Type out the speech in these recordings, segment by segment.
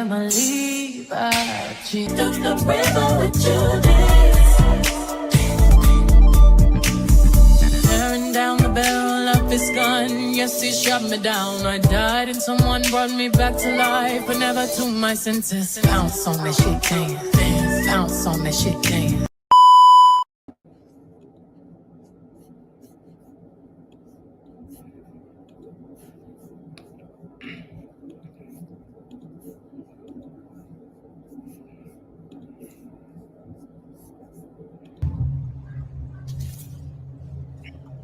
family. She took the river with Judas. Tearing down the barrel of his gun. Yes, he shot me down. I died and someone brought me back to life, but never to my senses. Bounce on that shit, dance. Bounce on that shit, dance.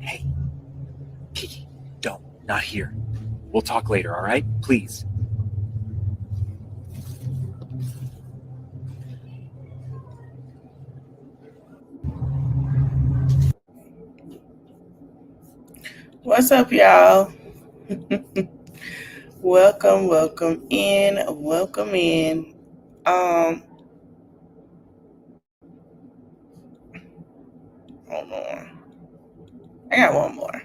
Hey, Kiki, don't. Not here. We'll talk later, all right? Please. What's up, y'all? welcome in. Hold on. I got one more.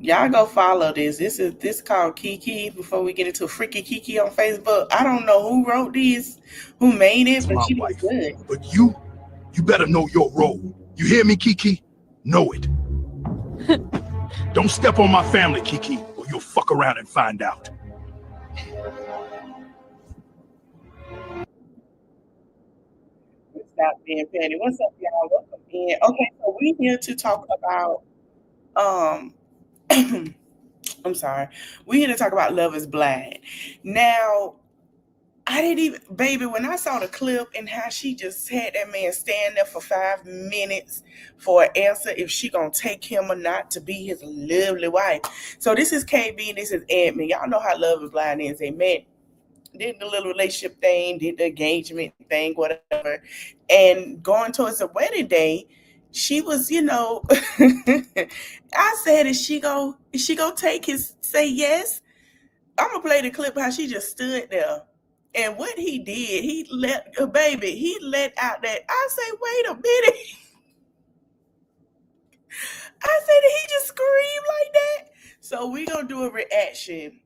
Y'all go follow this. This called Kiki. Before we get into Freaky Kiki on Facebook, I don't know who wrote this, who made it, but she was good. But you better know your role. You hear me, Kiki? Know it. Don't step on my family, Kiki, or you'll fuck around and find out. Stop being petty. What's up, y'all? Welcome in. Okay, so we're here to talk about I'm sorry. We're here to talk about Love is Blind. Now, I didn't even, baby, when I saw the clip and how she just had that man stand there for 5 minutes for an answer if she gonna take him or not to be his lovely wife. So this is KB, this is Edmond. Y'all know how Love is Blind is. They met, did the little relationship thing, did the engagement thing, whatever. And going towards the wedding day, she was, I said, is she gonna say yes? I'm gonna play the clip how she just stood there. And what he did, he let out that. I say, wait a minute. I said, did he just scream like that? So we're gonna do a reaction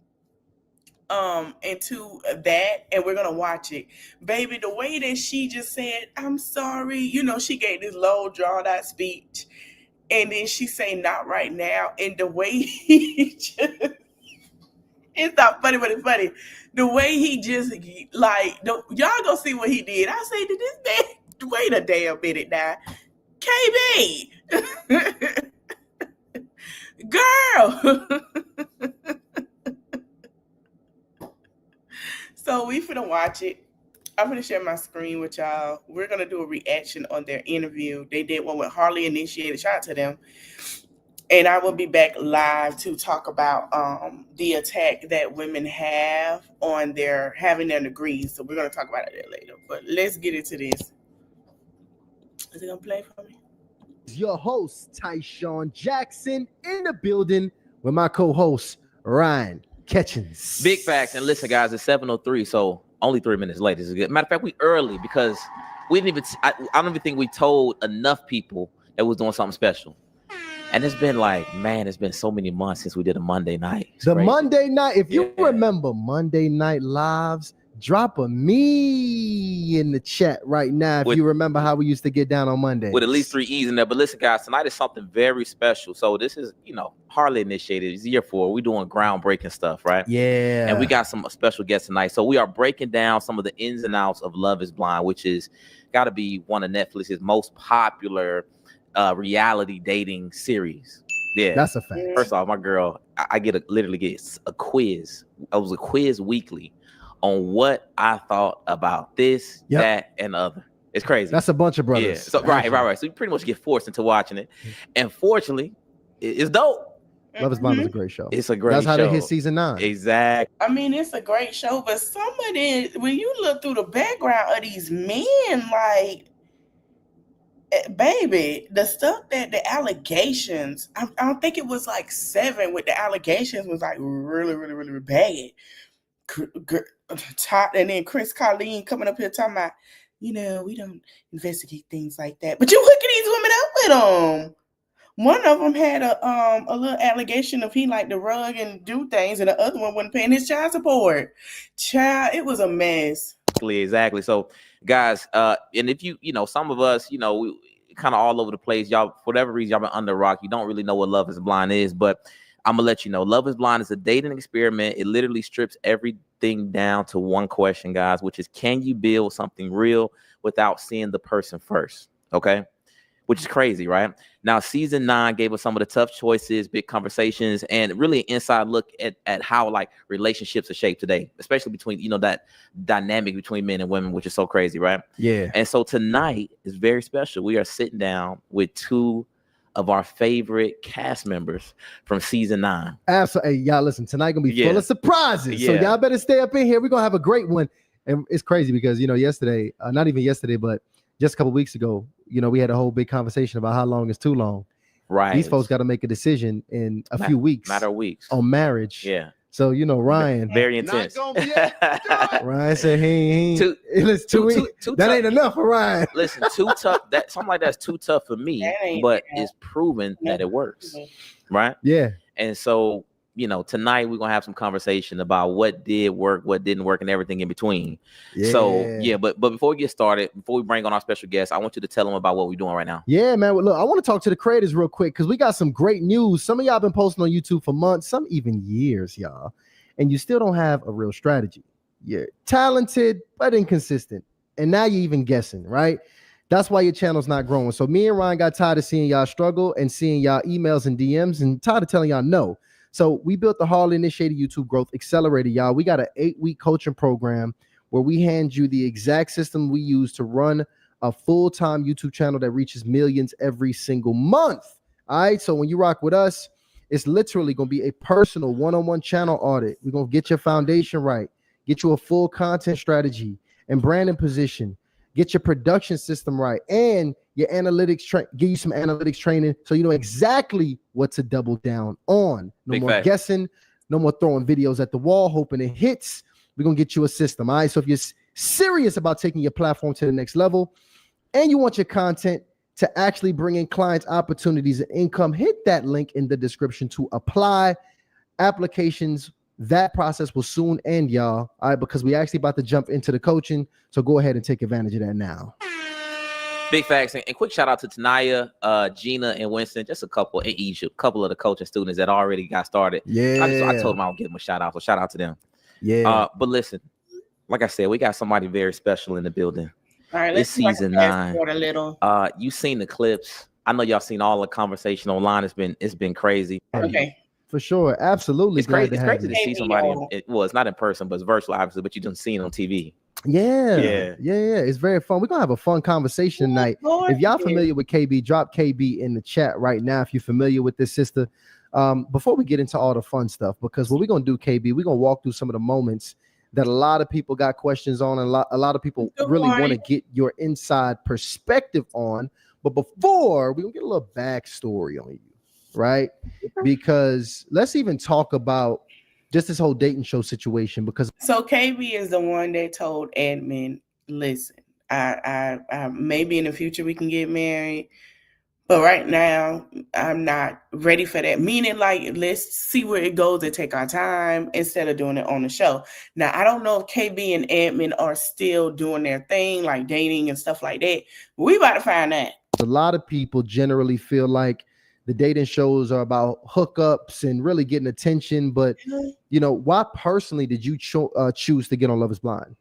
into that, and we're gonna watch it. Baby, the way that she just said, I'm sorry, she gave this low drawn out speech, and then she say, not right now. And the way he just, it's not funny, but it's funny. The way he just, y'all gonna see what he did. I say, did this man, wait a damn minute now. KB! Girl! So we finna watch it. I'm gonna share my screen with y'all. We're gonna do a reaction on their interview. They did one with Harley Initiated. Shout out to them. And I will be back live to talk about the attack that women have on having their degrees. So we're going to talk about it later. But let's get into this. Is it going to play for me? Your host, Tyshawn Jackson, in the building with my co-host, Ryan Ketchens. Big facts. And listen, guys, it's 7:03, so only 3 minutes late. This is good. Matter of fact, we early because we didn't even, I don't even think we told enough people that we was doing something special. And it's been it's been so many months since we did a Monday night. It's crazy. Monday night, if you remember Monday Night Lives, drop a me in the chat right now if you remember how we used to get down on Monday. With at least 3 E's in there. But listen, guys, tonight is something very special. So this is, Harley Initiated. It's year 4. We're doing groundbreaking stuff, right? Yeah. And we got some special guests tonight. So we are breaking down some of the ins and outs of Love is Blind, which is got to be one of Netflix's most popular reality dating series. Yeah, that's a fact. First off, my girl, I literally get a quiz. I was a quiz weekly on what I thought about this, that, and the other. It's crazy. That's a bunch of brothers. Yeah. So right. So you pretty much get forced into watching it, and fortunately, it's dope. Love is Blind is a great show. It's a great show. That's how they hit season 9. Exactly. I mean, it's a great show, but some of it, when you look through the background of these men, baby, the stuff that the allegations, I don't think it was 7 with the allegations was really, really, really bad. And then Chris Colleen coming up here talking about, we don't investigate things like that. But you hooking these women up with them. One of them had a little allegation of he liked to rug and do things, and the other one wasn't paying his child support. Child, it was a mess. Exactly. So, guys, and if you know, some of us, you know, we kind of all over the place. Y'all, for whatever reason, y'all been under a rock. You don't really know what Love is Blind is, but I'm gonna let you know. Love is Blind is a dating experiment. It literally strips everything down to one question, guys, which is, can you build something real without seeing the person first? Okay. Which is crazy, right? Now, season 9 gave us some of the tough choices, big conversations, and really an inside look at how like relationships are shaped today, especially between, you know, that dynamic between men and women, which is so crazy, right? Yeah. And so tonight is very special. We are sitting down with 2 of our favorite cast members from season 9. Absolutely. Hey, y'all, listen, tonight gonna be full of surprises. So y'all better stay up in here. We're gonna have a great one. And it's crazy because, you know, yesterday, not even yesterday, but just a couple weeks ago, you know, we had a whole big conversation about how long is too long. Right. These folks got to make a decision in a few weeks. Matter of weeks. On marriage. Yeah. So, you know, Ryan. Very intense. Ryan said he ain't. That ain't enough for Ryan. Listen, too tough. That something like that's too tough for me, but it's proven that it works. Right? Yeah. And so, you know, tonight we're gonna have some conversation about what did work, what didn't work, and everything in between. Yeah. So but before we get started, before we bring on our special guest, I want you to tell them about what we're doing right now. Yeah, man. Well, look, I want to talk to the creators real quick because we got some great news. Some of y'all been posting on YouTube for months, some even years, y'all, and you still don't have a real strategy. You're talented but inconsistent, and now you're even guessing, right? That's why your channel's not growing. So me and Ryan got tired of seeing y'all struggle and seeing y'all emails and DMs, and tired of telling y'all no. So we built the Harley Initiated YouTube Growth Accelerator, y'all. We got an 8-week coaching program where we hand you the exact system we use to run a full-time YouTube channel that reaches millions every single month. All right. So when you rock with us, it's literally going to be a personal one-on-one channel audit. We're going to get your foundation right, get you a full content strategy and branding position, get your production system right, and your analytics, give you some analytics training so you know exactly what to double down on. No more guessing, no more throwing videos at the wall, hoping it hits. We're going to get you a system. All right. So if you're serious about taking your platform to the next level and you want your content to actually bring in clients, opportunities, and income, hit that link in the description to apply. Applications, that process will soon end, y'all. All right, because we actually about to jump into the coaching. So go ahead and take advantage of that now. Big facts. And quick shout out to Tanaya, Gina, and Winston, just a couple in each, a couple of the coaching students that already got started. Yeah. I told them I would give them a shout out. So shout out to them. Yeah. But listen, like I said, we got somebody very special in the building. All right, it's season 9. A little. You seen the clips. I know y'all seen all the conversation online. It's been crazy. Okay. For sure. Absolutely. It's crazy to see somebody. It's not in person, but it's virtual, obviously, but you done seen it on TV. Yeah. It's very fun. We're gonna have a fun conversation tonight. If y'all familiar with KB, drop KB in the chat right now if you're familiar with this sister. Before we get into all the fun stuff, because what we're gonna do, KB, we're gonna walk through some of the moments that a lot of people got questions on, and a lot of people really want to get your inside perspective on. But before, we're gonna get a little backstory on you, right? Because let's even talk about just this whole dating show situation. Because so KB is the one that told Edmond, listen, I maybe in the future we can get married, but right now I'm not ready for that. Meaning, like, let's see where it goes and take our time instead of doing it on the show. Now, I don't know if KB and Edmond are still doing their thing, like dating and stuff like that. But we about to find out. A lot of people generally feel like the dating shows are about hookups and really getting attention. But, you know, why personally did you choose to get on Love is Blind?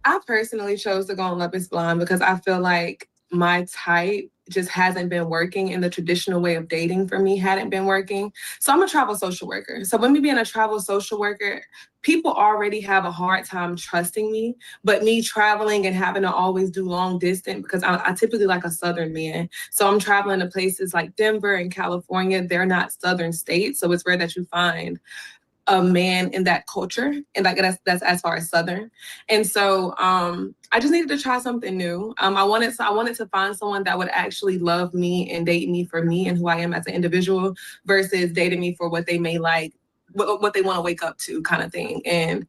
I personally chose to go on Love is Blind because I feel like my type just hasn't been working, and the traditional way of dating for me hadn't been working. So I'm a travel social worker. So when me being a travel social worker, people already have a hard time trusting me, but me traveling and having to always do long distance, because I typically like a Southern man. So I'm traveling to places like Denver and California. They're not Southern states. So it's rare that you find a man in that culture, and like that's as far as Southern. And so I just needed to try something new. I wanted to find someone that would actually love me and date me for me and who I am as an individual, versus dating me for what they may like, what they want to wake up to, kind of thing. And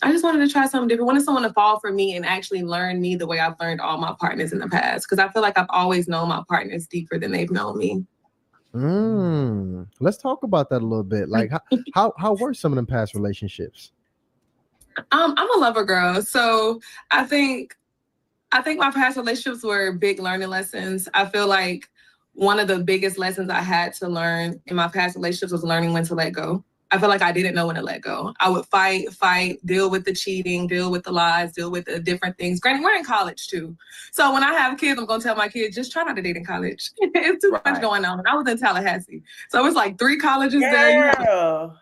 I just wanted to try something different. I wanted someone to fall for me and actually learn me the way I've learned all my partners in the past. Because I feel like I've always known my partners deeper than they've known me. Let's talk about that a little bit. Like, how were some of them past relationships? I'm a lover girl, so I think my past relationships were big learning lessons. I feel like one of the biggest lessons I had to learn in my past relationships was learning when to let go. I feel like I didn't know when to let go. I would fight, deal with the cheating, deal with the lies, deal with the different things. Granted, we're in college too. So when I have kids, I'm going to tell my kids, just try not to date in college. It's too much going on. And I was in Tallahassee. So it was like 3 colleges there. Girl,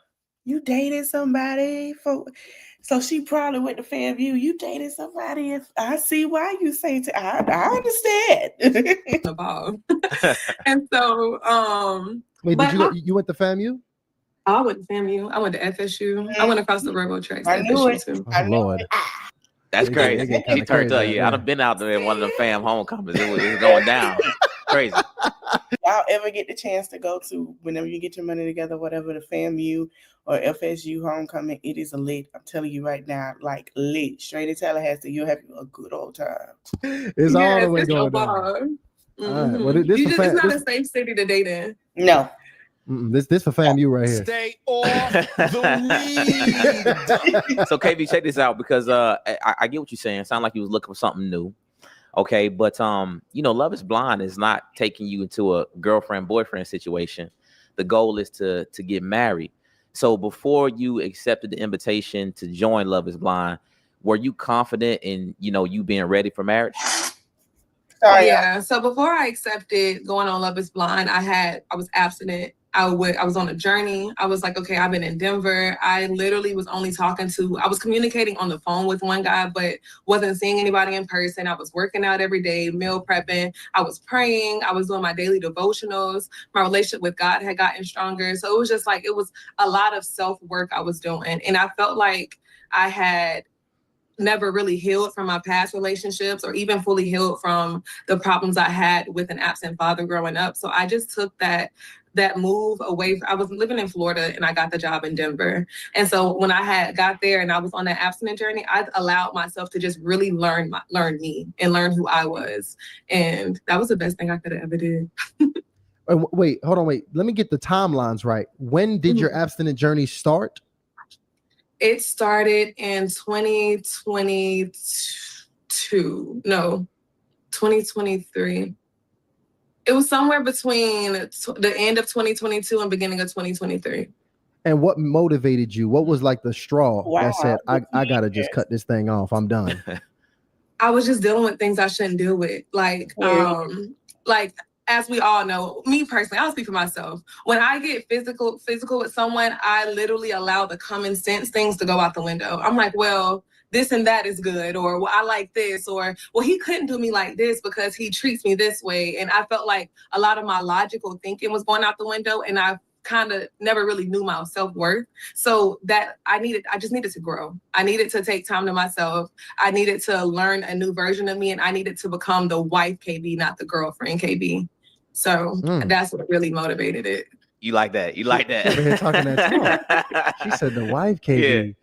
you dated somebody for... So she probably went to Fairview. You dated somebody. If I see why you say I understand. The ball. And so, wait, you went to FAMU? I went to FAMU. I went to FSU. I went across the railroad tracks. I knew it. Too. Oh, Lord. That's crazy. She turned up. Yeah, I'd have been out there at one of the fam homecomings. It was going down. Crazy. Y'all ever get the chance to go to, whenever you get your money together, whatever, the FAMU or FSU homecoming, it is a lit. I'm telling you right now, like lit. Straight to Tallahassee, you'll have a good old time. It's all the way going down. Mm-hmm. All right. Well, it's not a safe city to date in. No. This for FAMU right here. Stay off the weed. So KB, check this out, because I get what you're saying. Sound like you was looking for something new. Okay, but Love is Blind is not taking you into a girlfriend-boyfriend situation. The goal is to get married. So before you accepted the invitation to join Love is Blind, were you confident in you being ready for marriage? Yeah. So before I accepted going on Love is Blind, I was abstinent. I was on a journey. I was like, okay, I've been in Denver. I literally was only I was communicating on the phone with one guy, but wasn't seeing anybody in person. I was working out every day, meal prepping. I was praying. I was doing my daily devotionals. My relationship with God had gotten stronger. So it was just like, it was a lot of self-work I was doing. And I felt like I had never really healed from my past relationships or even fully healed from the problems I had with an absent father growing up. So I just took that move away. I was living in Florida and I got the job in Denver. And so when I had got there and I was on that abstinent journey, I allowed myself to just really learn me and learn who I was. And that was the best thing I could have ever did. Wait, hold on. Let me get the timelines right. When did your abstinent journey start? It started in 2023. It was somewhere between the end of 2022 and beginning of 2023. And what motivated you? What was like the straw that said, I got to just cut this thing off. I'm done. I was just dealing with things I shouldn't deal with. Like as we all know, me personally, I'll speak for myself. When I get physical with someone, I literally allow the common sense things to go out the window. I'm like, well, this and that is good, or well, I like this, or well, he couldn't do me like this because he treats me this way. And I felt like a lot of my logical thinking was going out the window, and I kind of never really knew my self-worth. So that I just needed to grow. I needed to take time to myself. I needed to learn a new version of me, and I needed to become the wife KB, not the girlfriend KB. So that's what really motivated it. You like that? You like that? Over here talking that talk. She said the wife KB,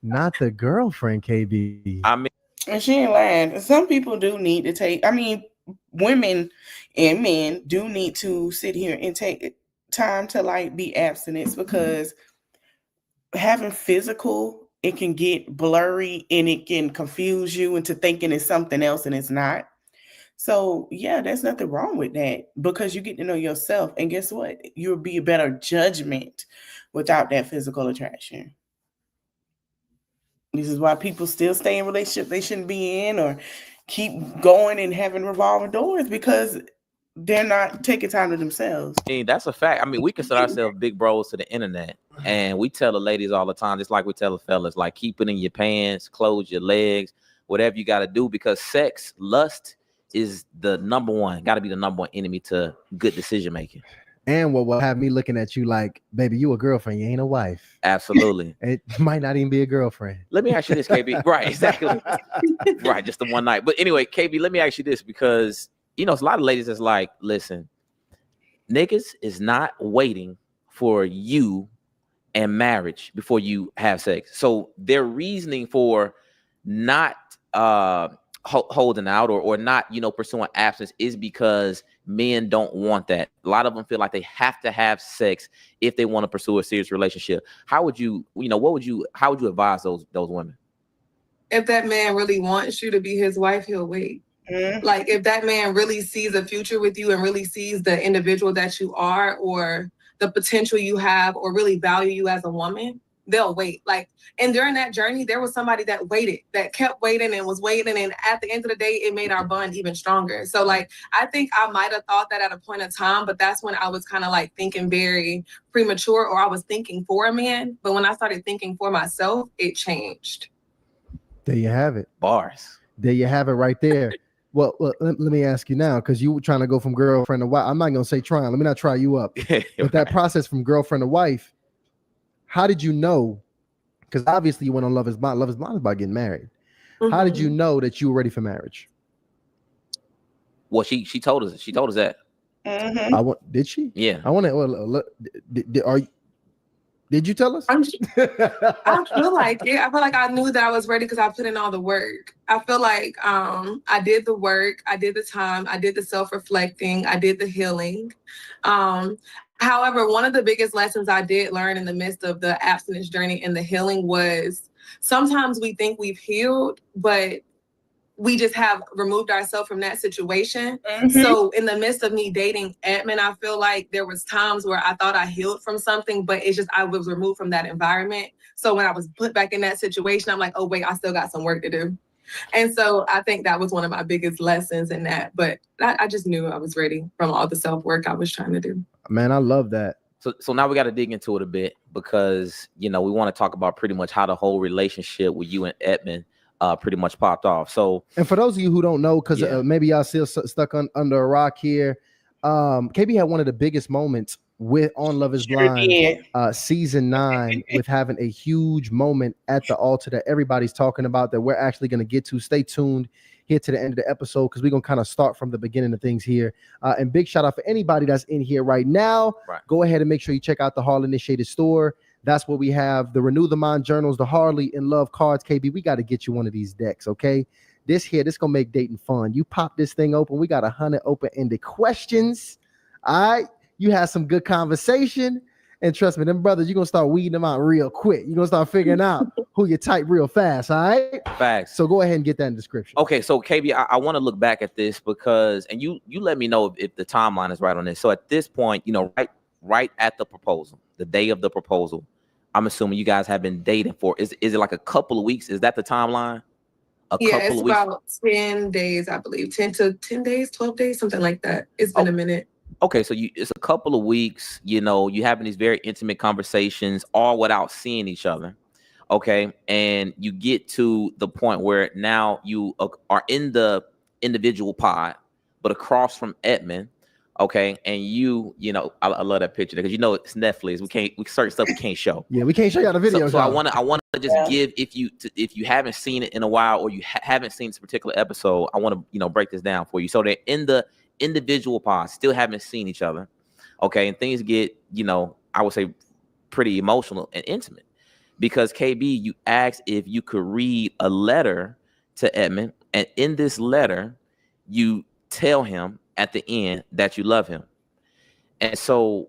not the girlfriend KB. I mean, and she ain't lying. Some people do need to take. I mean, women and men do need to sit here and take time to like be abstinent, because having physical, it can get blurry and it can confuse you into thinking it's something else and it's not. So yeah, there's nothing wrong with that, because you get to know yourself, and guess what? You'll be a better judgment without that physical attraction. This is why people still stay in relationships they shouldn't be in, or keep going and having revolving doors, because they're not taking time to themselves. I mean, that's a fact. I mean, we consider ourselves big bros to the internet, and we tell the ladies all the time, just like we tell the fellas, like keep it in your pants, close your legs, whatever you got to do, because sex, lust is the number one, got to be the number one enemy to good decision making. And what will have me looking at you like, baby, you a girlfriend, you ain't a wife. Absolutely. It might not even be a girlfriend. Let me ask you this, KB. Right, exactly. Right, just the one night. But anyway, KB, let me ask you this, because it's a lot of ladies that's like, listen, niggas is not waiting for you and marriage before you have sex. So their reasoning for not holding out or not, pursuing abstinence is because men don't want that. A lot of them feel like they have to have sex if they want to pursue a serious relationship. How would you, how would you advise those women? If that man really wants you to be his wife, he'll wait. Like if that man really sees a future with you and really sees the individual that you are or the potential you have or really value you as a woman, they'll wait. Like, and during that journey, there was somebody that waited, that kept waiting and was waiting. And at the end of the day, it made our bond even stronger. So like, I think I might've thought that at a point of time, but that's when I was kind of like thinking very premature, or I was thinking for a man. But when I started thinking for myself, it changed. There you have it. Bars. There you have it right there. Well, let me ask you now, because you were trying to go from girlfriend to wife. I'm not going to say trying. Let me not try you up. But that process from girlfriend to wife, how did you know? Because obviously you went on Love is Blind. Love is Blind is about getting married. How did you know that you were ready for marriage? Well, she told us. She told us that. Did she? Yeah. I want to. Did you tell us? I feel like it. I feel like I knew that I was ready because I put in all the work. I feel like I did the work, I did the time, I did the self-reflecting, I did the healing. However, one of the biggest lessons I did learn in the midst of the abstinence journey and the healing was sometimes we think we've healed, but we just have removed ourselves from that situation. So in the midst of me dating Edmond, I feel like there was times where I thought I healed from something, but it's just I was removed from that environment. So when I was put back in that situation, I'm like, oh wait, I still got some work to do. And so I think that was one of my biggest lessons in that. But I just knew I was ready from all the self-work I was trying to do. Man, I love that. So now we got to dig into it a bit because, we want to talk about pretty much how the whole relationship with you and Edmond pretty much popped off. So, and for those of you who don't know, because maybe y'all still stuck under a rock here, KB had one of the biggest moments on Love is Blind season 9 with having a huge moment at the altar that everybody's talking about that we're actually going to get to. Stay tuned here to the end of the episode because we're going to kind of start from the beginning of things here. And big shout out for anybody that's in here right now. Go ahead and make sure you check out the Harley Initiated store. That's where we have the Renew the Mind journals, the Harley in Love cards. KB, we got to get you one of these decks, okay? This going to make dating fun. You pop this thing open. We got 100 open-ended questions. All right? You have some good conversation. And trust me, them brothers, you're going to start weeding them out real quick. You're going to start figuring out who you type real fast, all right? Facts. So go ahead and get that in the description. Okay, so KB, I want to look back at this because, and you let me know if the timeline is right on this. So at this point, right at the proposal, the day of the proposal, I'm assuming you guys have been dating for, is it like a couple of weeks? Is that the timeline? It's about 10 days, I believe. 10 days, 12 days, something like that. It's been a minute. Okay, so it's a couple of weeks, you having these very intimate conversations, all without seeing each other. Okay, and you get to the point where now you are in the individual pod, but across from Edmond. Okay, and I love that picture because it's Netflix. We certain stuff we can't show. Yeah, we can't show you the video. So I want to just give if you haven't seen it in a while or you haven't seen this particular episode, I want to break this down for you. So they're in the individual pods, still haven't seen each other. Okay, and things get I would say pretty emotional and intimate because KB, you asked if you could read a letter to Edmond, and in this letter, you tell him at the end that you love him. And so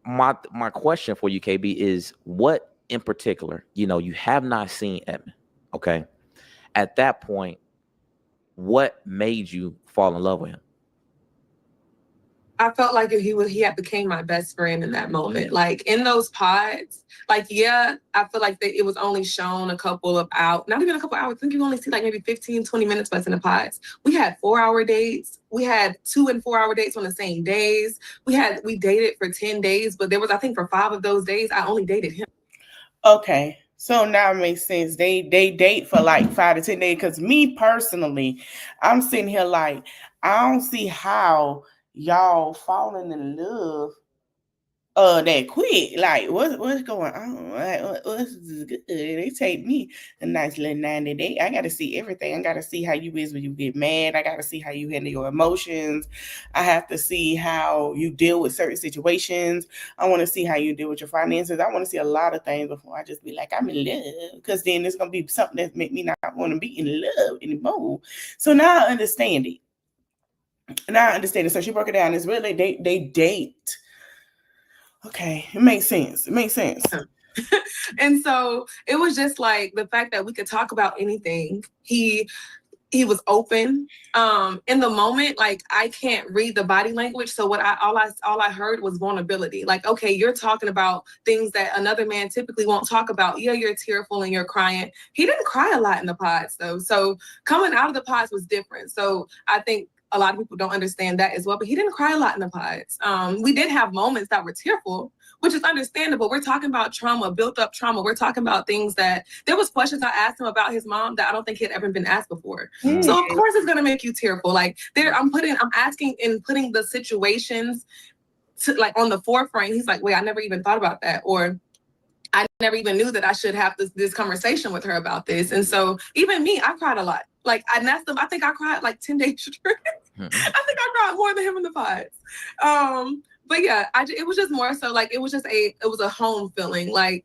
my question for you, KB, is what in particular, you have not seen Edmond. Okay. At that point, what made you fall in love with him? I felt like he had became my best friend in that moment. Like in those pods, I feel like it was only shown a couple of hours, not even a couple hours. I think you only see like maybe 15, 20 minutes less in the pods. We had 4-hour dates. We had 2 and 4-hour dates on the same days. We dated for 10 days, but there was, I think for 5 of those days, I only dated him. Okay. So now it makes sense. They date for like 5 to 10 days. Because me personally, I'm sitting here like, I don't see how y'all falling in love that quick. Like, what's going on? Like, what's good? They take me a nice little 90 day. I got to see everything. I got to see how you is when you get mad. I got to see how you handle your emotions. I have to see how you deal with certain situations. I want to see how you deal with your finances. I want to see a lot of things before I just be like, I'm in love. Because then it's going to be something that make me not want to be in love anymore. So now I understand it. So she broke it down. It's really, they date. Okay, it makes sense. And so it was just like the fact that we could talk about anything. He was open. In the moment, like I can't read the body language. So all I heard was vulnerability. Like, okay, you're talking about things that another man typically won't talk about. Yeah, you're tearful and you're crying. He didn't cry a lot in the pods though. So coming out of the pods was different. So I think a lot of people don't understand that as well, but he didn't cry a lot in the pods. We did have moments that were tearful, which is understandable. We're talking about trauma, built up trauma. We're talking about things that there was questions I asked him about his mom that I don't think he had ever been asked before. Mm. So of course it's gonna make you tearful. Like I'm asking and putting the situations to like on the forefront. He's like, wait, I never even thought about that. Or I never even knew that I should have this conversation with her about this. And so even me, I cried a lot. Like I think I cried like 10 days straight. I think I cried more than him in the pods. But yeah, it was just more so like it was a home feeling. Like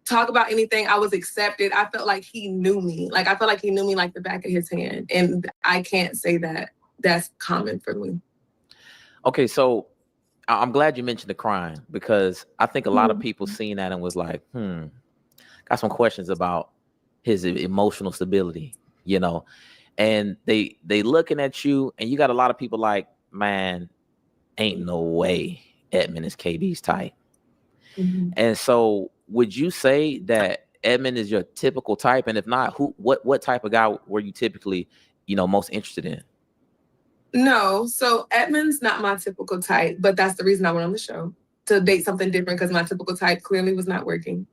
talk about anything, I was accepted. I felt like he knew me. Like I felt like he knew me like the back of his hand. And I can't say that that's common for me. Okay, so I'm glad you mentioned the crying because I think a lot of people seen that and was like, got some questions about his emotional stability, you know, and they looking at you and you got a lot of people like, man, ain't no way Edmond is KB's type. Mm-hmm. And so would you say that Edmond is your typical type? And if not, what type of guy were you typically, most interested in? No, so Edmond's not my typical type, but that's the reason I went on the show, to date something different because my typical type clearly was not working.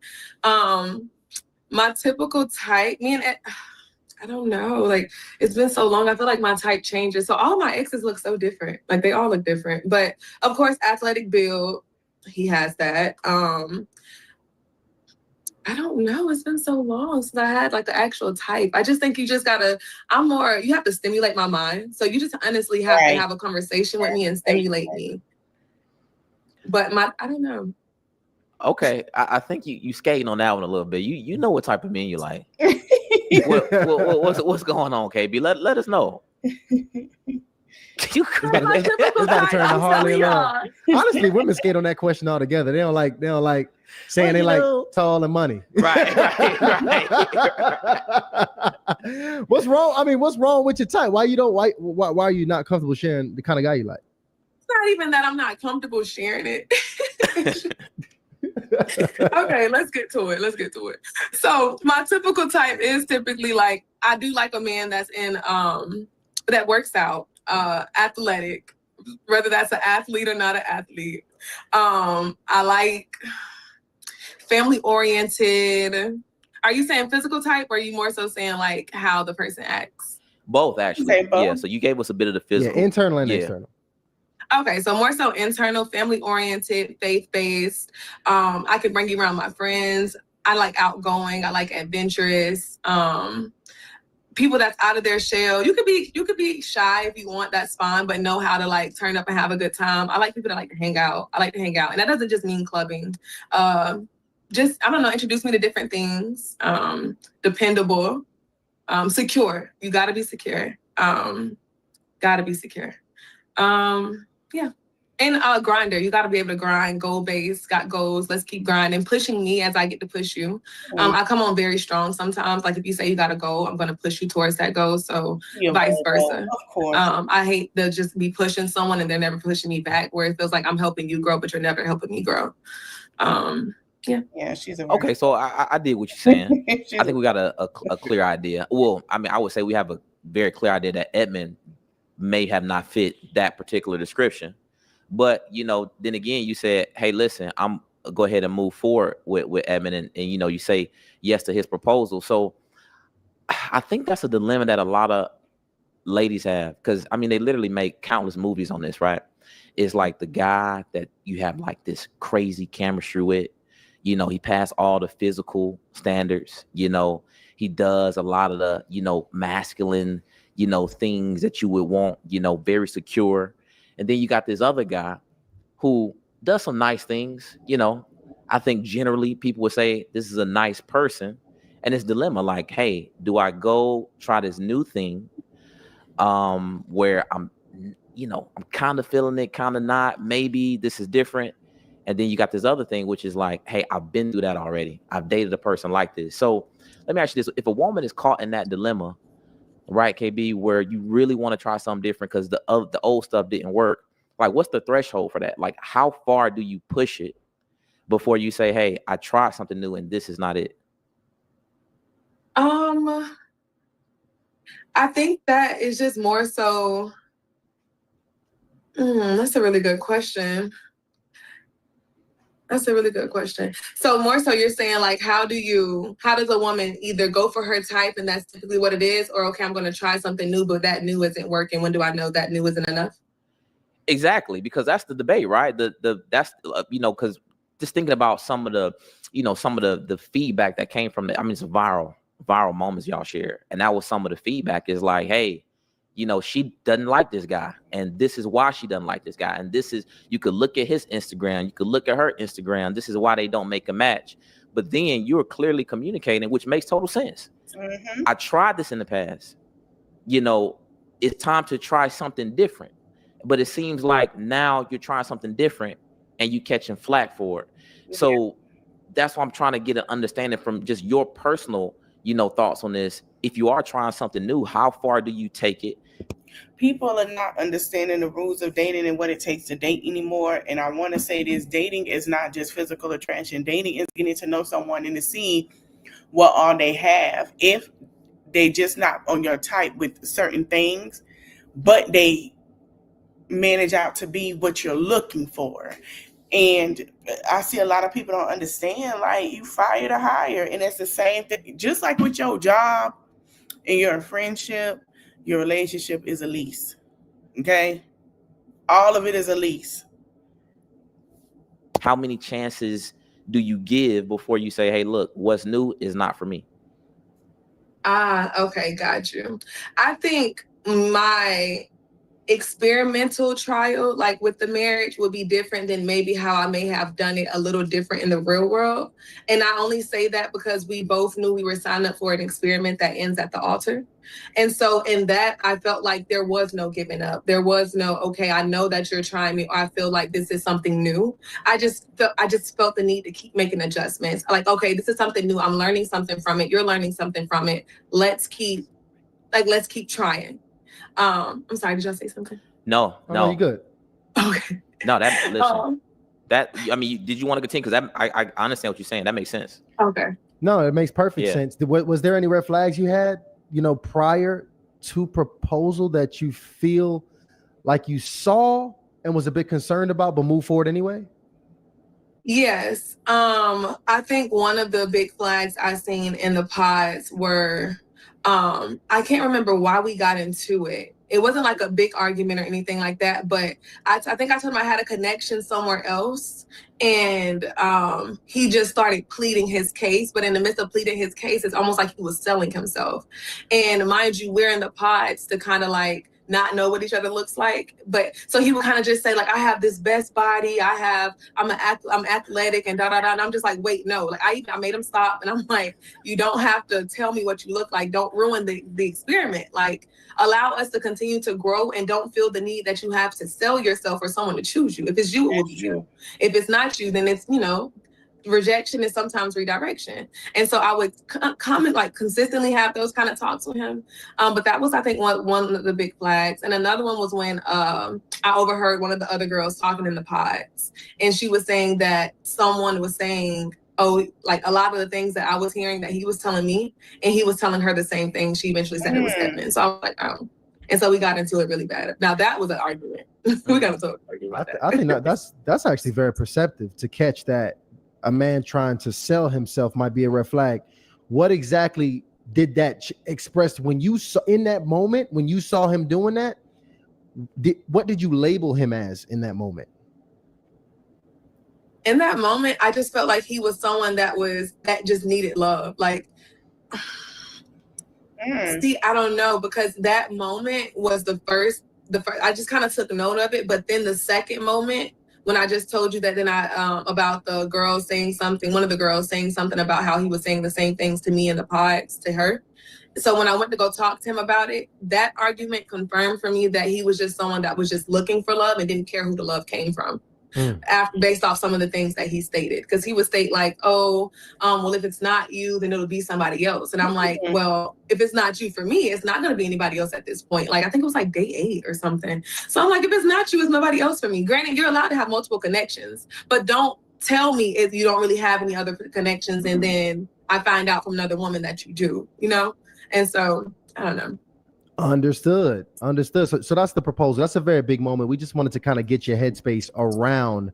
My typical type, me and Ed, I don't know, like it's been so long. I feel like my type changes. So all my exes look so different. Like they all look different. But of course, athletic build, he has that. I don't know. It's been so long since I had like the actual type. I just think you have to stimulate my mind. So you just honestly have to have a conversation with me and stimulate me. But I don't know. Okay. I think you skating on that one a little bit. You know what type of men you like. What's going on, KB? Let us know. It's about to turn to Harley alone. Honestly, women skate on that question altogether. They don't like saying they like tall and money. Right. What's wrong? I mean, what's wrong with your type? Why are you not comfortable sharing the kind of guy you like? It's not even that I'm not comfortable sharing it. Okay, let's get to it. So my typical type is typically like, I do like a man that's in that works out, athletic, whether that's an athlete or not an athlete. I like family oriented. Are you saying physical type, or are you more so saying like how the person acts? Both, actually. Both? Yeah, so you gave us a bit of the physical. Yeah, internal and external. Okay, so more so internal, family oriented, faith based. I can bring you around my friends. I like outgoing. I like adventurous. People that's out of their shell. You could be shy if you want. That's fine, but know how to like turn up and have a good time. I like people that like to hang out. And that doesn't just mean clubbing. Just I don't know. Introduce me to different things. Dependable, secure. You got to be secure. Yeah. And a grinder, you got to be able to grind, goal base, got goals. Let's keep grinding, pushing me as I get to push you. I come on very strong sometimes. Like if you say you got a goal, I'm going to push you towards that goal. So vice versa. Of course. I hate to just be pushing someone and they're never pushing me back, where it feels like I'm helping you grow, but you're never helping me grow. Yeah, she's okay. So I did what you're saying. I think we got a clear idea. Well, I mean, I would say we have a very clear idea that Edmond may have not fit that particular description. But, then again, you said, hey, listen, I'm go ahead and move forward with Edmond. And you say yes to his proposal. So I think that's a dilemma that a lot of ladies have, because I mean they literally make countless movies on this, right? It's like the guy that you have like this crazy chemistry with, you know, he passed all the physical standards, you know, he does a lot of the, you know, masculine, you know, things that you would want, you know, very secure. And then you got this other guy who does some nice things, you know. I think generally people would say this is a nice person, and it's dilemma like, hey, do I go try this new thing where I'm, you know, I'm kind of feeling it, kind of not, maybe this is different. And then you got this other thing, which is like, hey, I've been through that already. I've dated a person like this. So let me ask you this. If a woman is caught in that dilemma, right, KB, where you really want to try something different because the old stuff didn't work, like what's the threshold for that? Like how far do you push it before you say, hey, I tried something new and this is not it? I think that is just more so, that's a really good question. That's a really good question. So more so you're saying like, how does a woman either go for her type and that's typically what it is, or okay, I'm going to try something new, but that new isn't working. When do I know that new isn't enough? Exactly, because that's the debate, right? That's you know, because just thinking about some of the, you know, some of the feedback that came from the, I mean, it's viral moments y'all share, and that was some of the feedback is like, hey, you know, she doesn't like this guy, and this is why she doesn't like this guy, and this is, you could look at his Instagram, you could look at her Instagram, this is why they don't make a match. But then you're clearly communicating, which makes total sense. Mm-hmm. I tried this in the past, you know, it's time to try something different. But it seems like now you're trying something different and you catching flack for it. Yeah. So that's why I'm trying to get an understanding from just your personal, you know, thoughts on this. If you are trying something new, how far do you take it? People are not understanding the rules of dating and what it takes to date anymore. And I want to say this, dating is not just physical attraction. Dating is getting to know someone and to see what all they have. If they just not on your type with certain things, but they manage out to be what you're looking for. And I see a lot of people don't understand, like, you fire to hire. And it's the same thing, just like with your job and your friendship, your relationship is a lease. Okay? All of it is a lease. How many chances do you give before you say, hey, look, what's new is not for me? Okay, got you. I think my experimental trial, like with the marriage, would be different than maybe how I may have done it a little different in the real world. And I only say that because we both knew we were signed up for an experiment that ends at the altar. And so in that, I felt like there was no giving up. There was no, okay, I know that you're trying me, or I feel like this is something new. I just felt the need to keep making adjustments. Like, okay, this is something new. I'm learning something from it. You're learning something from it. Let's keep trying. I'm sorry, did y'all say something? No, you're good. Okay. No, I mean, did you want to continue? Because I understand what you're saying. That makes sense. Okay. No, it makes perfect sense. Was there any red flags you had, you know, prior to proposal that you feel like you saw and was a bit concerned about, but move forward anyway? Yes. I think one of the big flags I seen in the pods were, I can't remember why we got into it. It wasn't like a big argument or anything like that, but I think I told him I had a connection somewhere else, and he just started pleading his case. But in the midst of pleading his case, it's almost like he was selling himself. And mind you, we're in the pods to kind of like not know what each other looks like, but so he would kind of just say like, I have this best body, I'm athletic and da da da. And I'm just like, wait, no. Like I made him stop, and I'm like, you don't have to tell me what you look like. Don't ruin the experiment. Like, allow us to continue to grow, and don't feel the need that you have to sell yourself for someone to choose you. If it's you, it will be you. If it's not you, then it's, you know, rejection is sometimes redirection. And so I would consistently have those kind of talks with him. But that was, I think, one of the big flags. And another one was when I overheard one of the other girls talking in the pods, and she was saying that someone was saying, oh, like a lot of the things that I was hearing that he was telling me, and he was telling her the same thing. She eventually said it was Edmond. So I was like, oh. And so we got into it really bad. Now that was an argument. We got into an argument about that. I think that's actually very perceptive to catch that a man trying to sell himself might be a red flag. What exactly did that express when you saw in that moment when you saw him doing that? What did you label him as in that moment? In that moment, I just felt like he was someone that just needed love. Like, see, I don't know, because that moment was the first, I just kind of took note of it. But then the second moment, when I just told you that, then about the girl saying something, one of the girls saying something about how he was saying the same things to me in the pods to her. So when I went to go talk to him about it, that argument confirmed for me that he was just someone that was just looking for love and didn't care who the love came from. Based off some of the things that he stated, because he would state like, well, if it's not you, then it'll be somebody else. And I'm like, well, if it's not you for me, it's not going to be anybody else at this point. Like, I think it was like day 8 or something. So I'm like, if it's not you, it's nobody else for me. Granted, you're allowed to have multiple connections, but don't tell me if you don't really have any other connections and then I find out from another woman that you do, you know? And so I don't know. Understood. So that's the proposal. That's a very big moment. We just wanted to kind of get your headspace around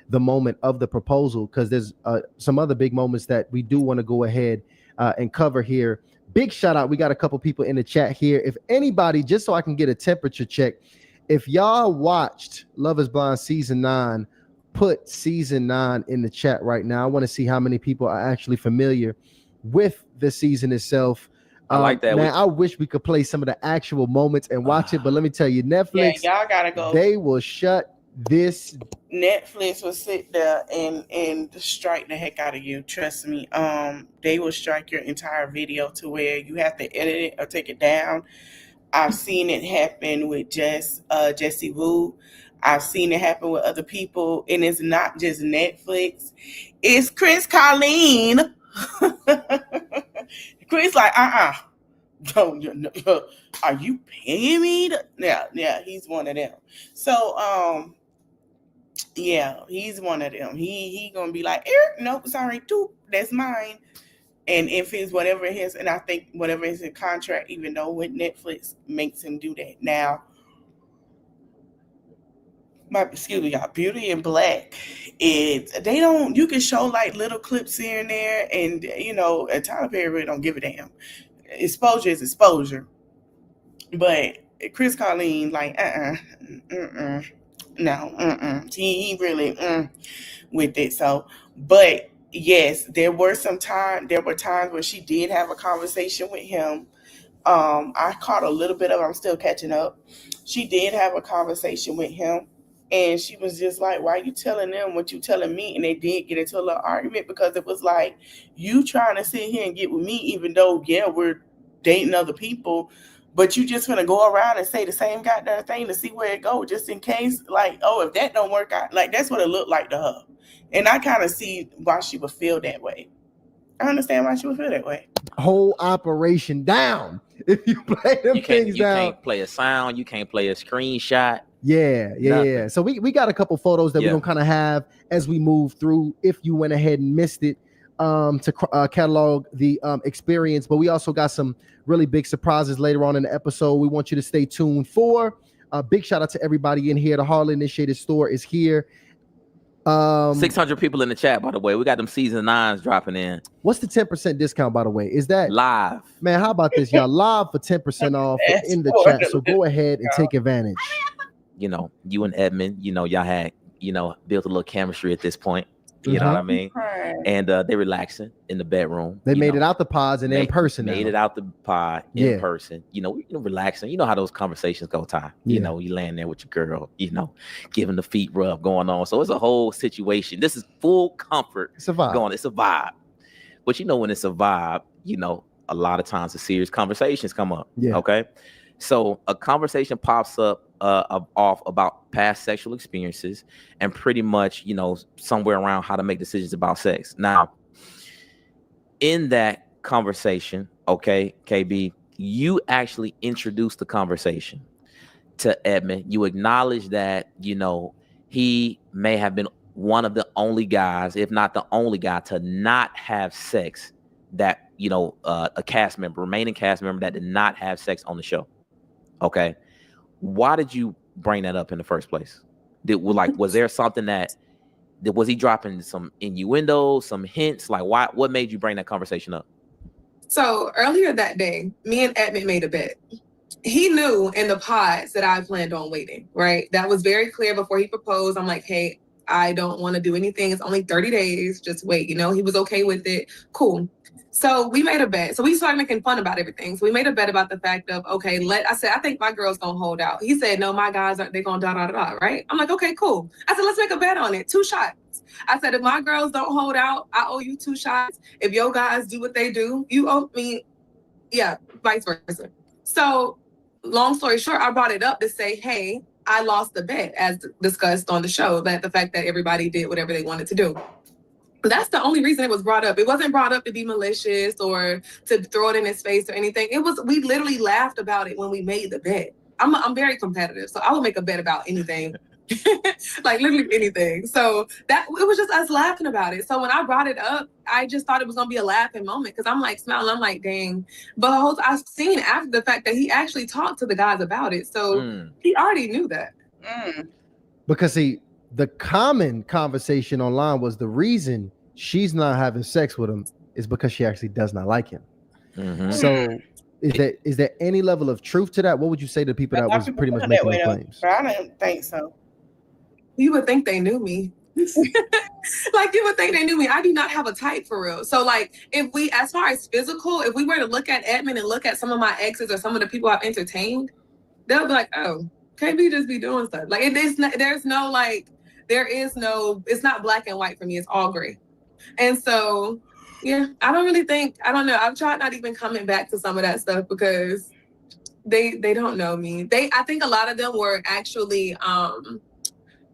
the moment of the proposal, because there's some other big moments that we do want to go ahead and cover here. Big shout out. We got a couple people in the chat here. If anybody, just so I can get a temperature check, if y'all watched Love is Blind season 9, put season 9 in the chat right now. I want to see how many people are actually familiar with the season itself. I like that. Man, I wish we could play some of the actual moments and watch it, but let me tell you, Netflix, y'all gotta go. They will shut this. Netflix will sit there and strike the heck out of you. Trust me. They will strike your entire video to where you have to edit it or take it down. I've seen it happen with Jesse Wu. I've seen it happen with other people, and it's not just Netflix. It's Chris Colleen. Chris like, don't, are you paying me? Yeah, he's one of them. So, yeah, he's one of them. He gonna be like, nope, sorry, that's mine. And if it's whatever it is, and I think whatever is in contract, even though with Netflix makes him do that now. Excuse me, y'all. Beauty in Black. You can show like little clips here and there, and Tyler Perry really don't give a damn. Exposure is exposure. But Chris Colleen, like, no, he really with it. So, but yes, there were times where she did have a conversation with him. I caught a little bit of it. I'm still catching up. She did have a conversation with him. And she was just like, why are you telling them what you telling me? And they did get into a little argument because it was like, you trying to sit here and get with me, even though, yeah, we're dating other people, but you just going to go around and say the same goddamn thing to see where it goes, just in case, like, oh, if that don't work out, like, that's what it looked like to her. And I kind of see why she would feel that way. I understand why she would feel that way. Whole operation down. If you play them things down. You can't play a sound. You can't play a screenshot. Yeah. So we got a couple photos that we're gonna kind of have as we move through. If you went ahead and missed it, to catalog the experience, but we also got some really big surprises later on in the episode. We want you to stay tuned for. Big shout out to everybody in here. The Harley Initiated store is here. 600 people in the chat, by the way. We got them season 9s dropping in. What's the 10% discount, by the way? Is that live? Man, how about this, y'all? Live for 10% off in the chat. So go ahead and take advantage. You and Edmond, y'all had, built a little chemistry at this point. You know what I mean? Right. And they're relaxing in the bedroom. They made it out the pods and in person. Made it out the pod in person. Relaxing. You know how those conversations go, Ty. You laying there with your girl, giving the feet rub going on. So it's a whole situation. This is full comfort. It's a vibe. It's a vibe. But when it's a vibe, a lot of times the serious conversations come up. Yeah. Okay. So a conversation pops up off about past sexual experiences and pretty much, somewhere around how to make decisions about sex. Now, in that conversation, okay, KB, you actually introduced the conversation to Edmond. You acknowledge that, he may have been one of the only guys, if not the only guy, to not have sex that, a remaining cast member that did not have sex on the show. Okay. Why did you bring that up in the first place? Was there something was he dropping some innuendo, some hints? Like, what made you bring that conversation up? So earlier that day, me and Edmond made a bet. He knew in the pods that I planned on waiting, right? That was very clear before he proposed. I'm like, hey, I don't want to do anything. It's only 30 days. Just wait. You know, he was okay with it. Cool. So we made a bet. So we started making fun about everything. So we made a bet about the fact of, okay, I said, I think my girl's going to hold out. He said, no, my guys aren't, they're going to right? I'm like, okay, cool. I said, let's make a bet on it. 2 shots. I said, if my girls don't hold out, I owe you 2 shots. If your guys do what they do, you owe me, vice versa. So long story short, I brought it up to say, hey, I lost the bet as discussed on the show, that the fact that everybody did whatever they wanted to do. That's the only reason it was brought up. It wasn't brought up to be malicious or to throw it in his face or anything. We literally laughed about it when we made the bet. I'm very competitive, so I will make a bet about anything. Like literally anything. So it was just us laughing about it. So when I brought it up, I just thought it was gonna be a laughing moment because I'm like smiling. I'm like, dang. But I've seen after the fact that he actually talked to the guys about it. So he already knew that. Because the common conversation online was the reason she's not having sex with him is because she actually does not like him. So is there any level of truth to that? What would you say to people that was pretty much making those claims? But I don't think so. You would think they knew me. Like you would think they knew me. I do not have a type for real. So like as far as physical, if we were to look at Edmond and look at some of my exes or some of the people I've entertained, they'll be like, oh, KB just be doing stuff. Like it's not black and white for me. It's all gray. And so, yeah, I don't know. I've tried not even coming back to some of that stuff because they don't know me. I think a lot of them were actually,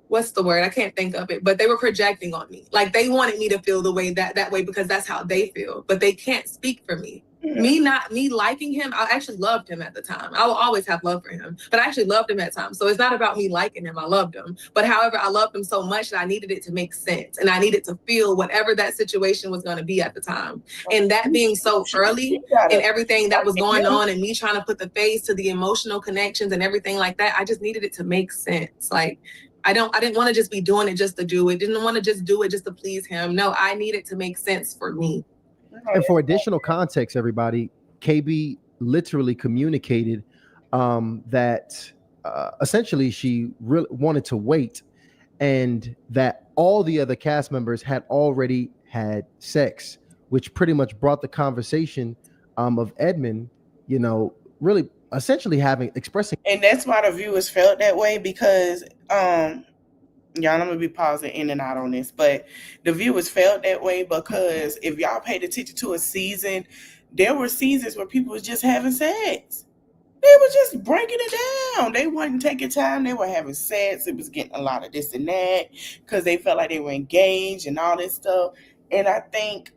what's the word? I can't think of it, but they were projecting on me. Like they wanted me to feel the way that way because that's how they feel, but they can't speak for me. Me liking him, I actually loved him at the time. I will always have love for him, but I actually loved him at times. So it's not about me liking him. I loved him. But however, I loved him so much that I needed it to make sense. And I needed to feel whatever that situation was going to be at the time. And that being so early and everything that was going on and me trying to put the face to the emotional connections and everything like that, I just needed it to make sense. Like, I didn't want to just be doing it just to do it. Didn't want to just do it just to please him. No, I needed to make sense for me. And for additional context, everybody, KB literally communicated that essentially she really wanted to wait and that all the other cast members had already had sex, which pretty much brought the conversation of Edmond, really essentially expressing. And that's why the viewers felt that way because y'all, I'm gonna be pausing in and out on this, but the viewers felt that way because if y'all paid attention to a season, there were seasons where people was just having sex. They were just breaking it down. They wasn't taking time. They were having sex. It was getting a lot of this and that because they felt like they were engaged and all this stuff. And I think,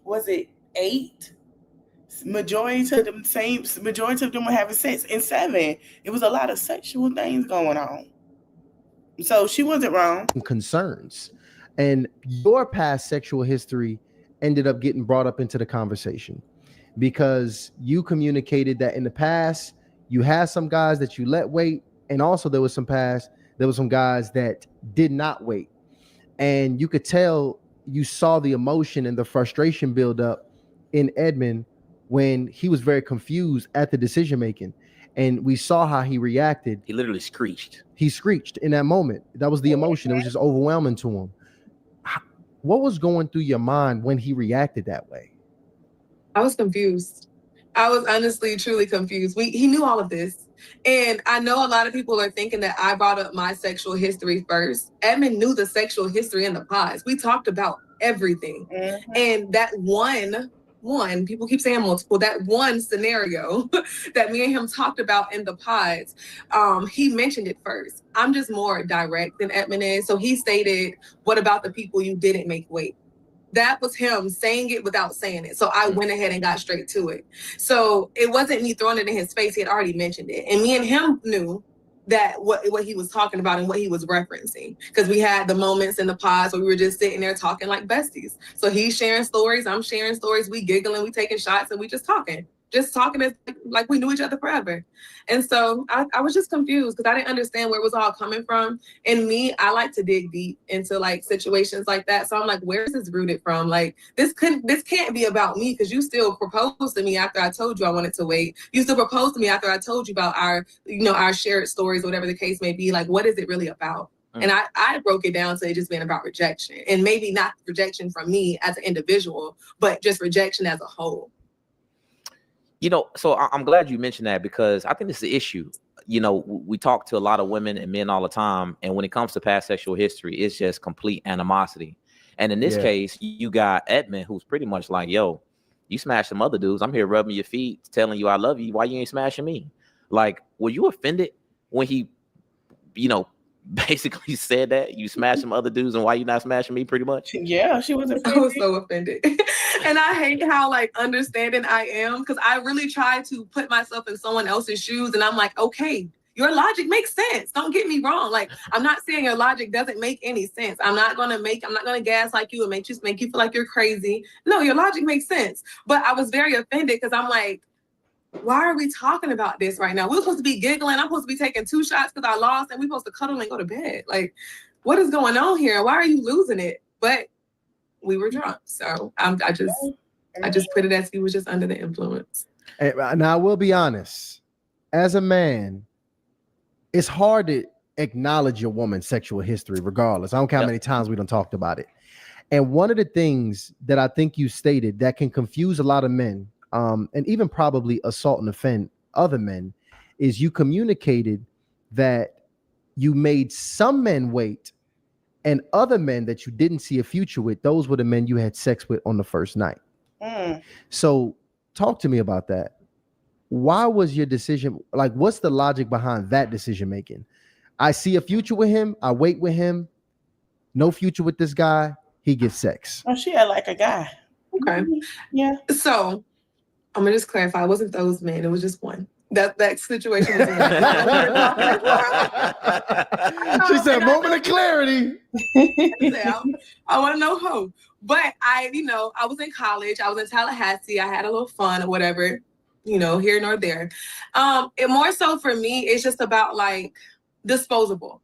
was it 8? Majority of them were having sex. And 7, it was a lot of sexual things going on. So she wasn't wrong. Concerns. And your past sexual history ended up getting brought up into the conversation because you communicated that in the past you had some guys that you let wait, and also there was some guys that did not wait. And you could tell you saw the emotion and the frustration build up in Edmond when he was very confused at the decision making. And we saw how he reacted. He literally screeched. He screeched in that moment. That was the emotion. It was just overwhelming to him. What was going through your mind when he reacted that way? I was confused. I was honestly, truly confused. He knew all of this. And I know a lot of people are thinking that I brought up my sexual history first. Edmond knew the sexual history in the pods. We talked about everything. And that one, people keep saying multiple, that one scenario that me and him talked about in the pods, he mentioned it first. I'm just more direct than Edmond is. So he stated, what about the people you didn't make wait? That was him saying it without saying it. So I went ahead and got straight to it. So it wasn't me throwing it in his face. He had already mentioned it. And me and him knew that what he was talking about and what he was referencing, because we had the moments in the pods where we were just sitting there talking like besties. So he's sharing stories, I'm sharing stories, we giggling, we taking shots, and we just talking. just talking as like we knew each other forever. And so I was just confused because I didn't understand where it was all coming from. And me, I like to dig deep into like situations like that. So I'm like, where is this rooted from? Like this can't be about me, because you still proposed to me after I told you I wanted to wait. You still proposed to me after I told you about our shared stories, whatever the case may be. Like, what is it really about? And I broke it down to it just being about rejection, and maybe not rejection from me as an individual, but just rejection as a whole. You know, so I'm glad you mentioned that, because I think this is the issue. You know, we talk to a lot of women and men all the time, and when it comes to past sexual history, it's just complete animosity. And in this case, you got Edmond, who's pretty much like, yo, you smashed some other dudes. I'm here rubbing your feet, telling you I love you. Why you ain't smashing me? Like, were you offended when he, you know, basically said that you smashed some other dudes and why you not smashing me, pretty much? Yeah, she was offended. I was so offended. And I hate how like understanding I am, because I really try to put myself in someone else's shoes, and I'm like, okay, your logic makes sense. Don't get me wrong. Like, I'm not saying your logic doesn't make any sense. I'm not gonna gaslight you and make you feel like you're crazy. No, your logic makes sense. But I was very offended because I'm like, why are we talking about this right now? We're supposed to be giggling. I'm supposed to be taking 2 shots because I lost, and we're supposed to cuddle and go to bed. Like, what is going on here? Why are you losing it? But we were drunk, so I just put it as he was just under the influence. And I will be honest, as a man, it's hard to acknowledge your woman's sexual history, regardless. I don't care how many times we done talked about it. And one of the things that I think you stated that can confuse a lot of men, and even probably assault and offend other men, is you communicated that you made some men wait, and other men that you didn't see a future with, those were the men you had sex with on the first night. So talk to me about that. Why was your decision, like, what's the logic behind that decision making? I see a future with him, I wait with him, no future with this guy, he gets sex. Oh, she had like a guy. Okay. Yeah. So I'm gonna just clarify, it wasn't those men, it was just one. That situation was She said, moment of clarity. I want to know who. But I was in college, I was in Tallahassee, I had a little fun or whatever, here nor there. And more so for me, it's just about like disposable.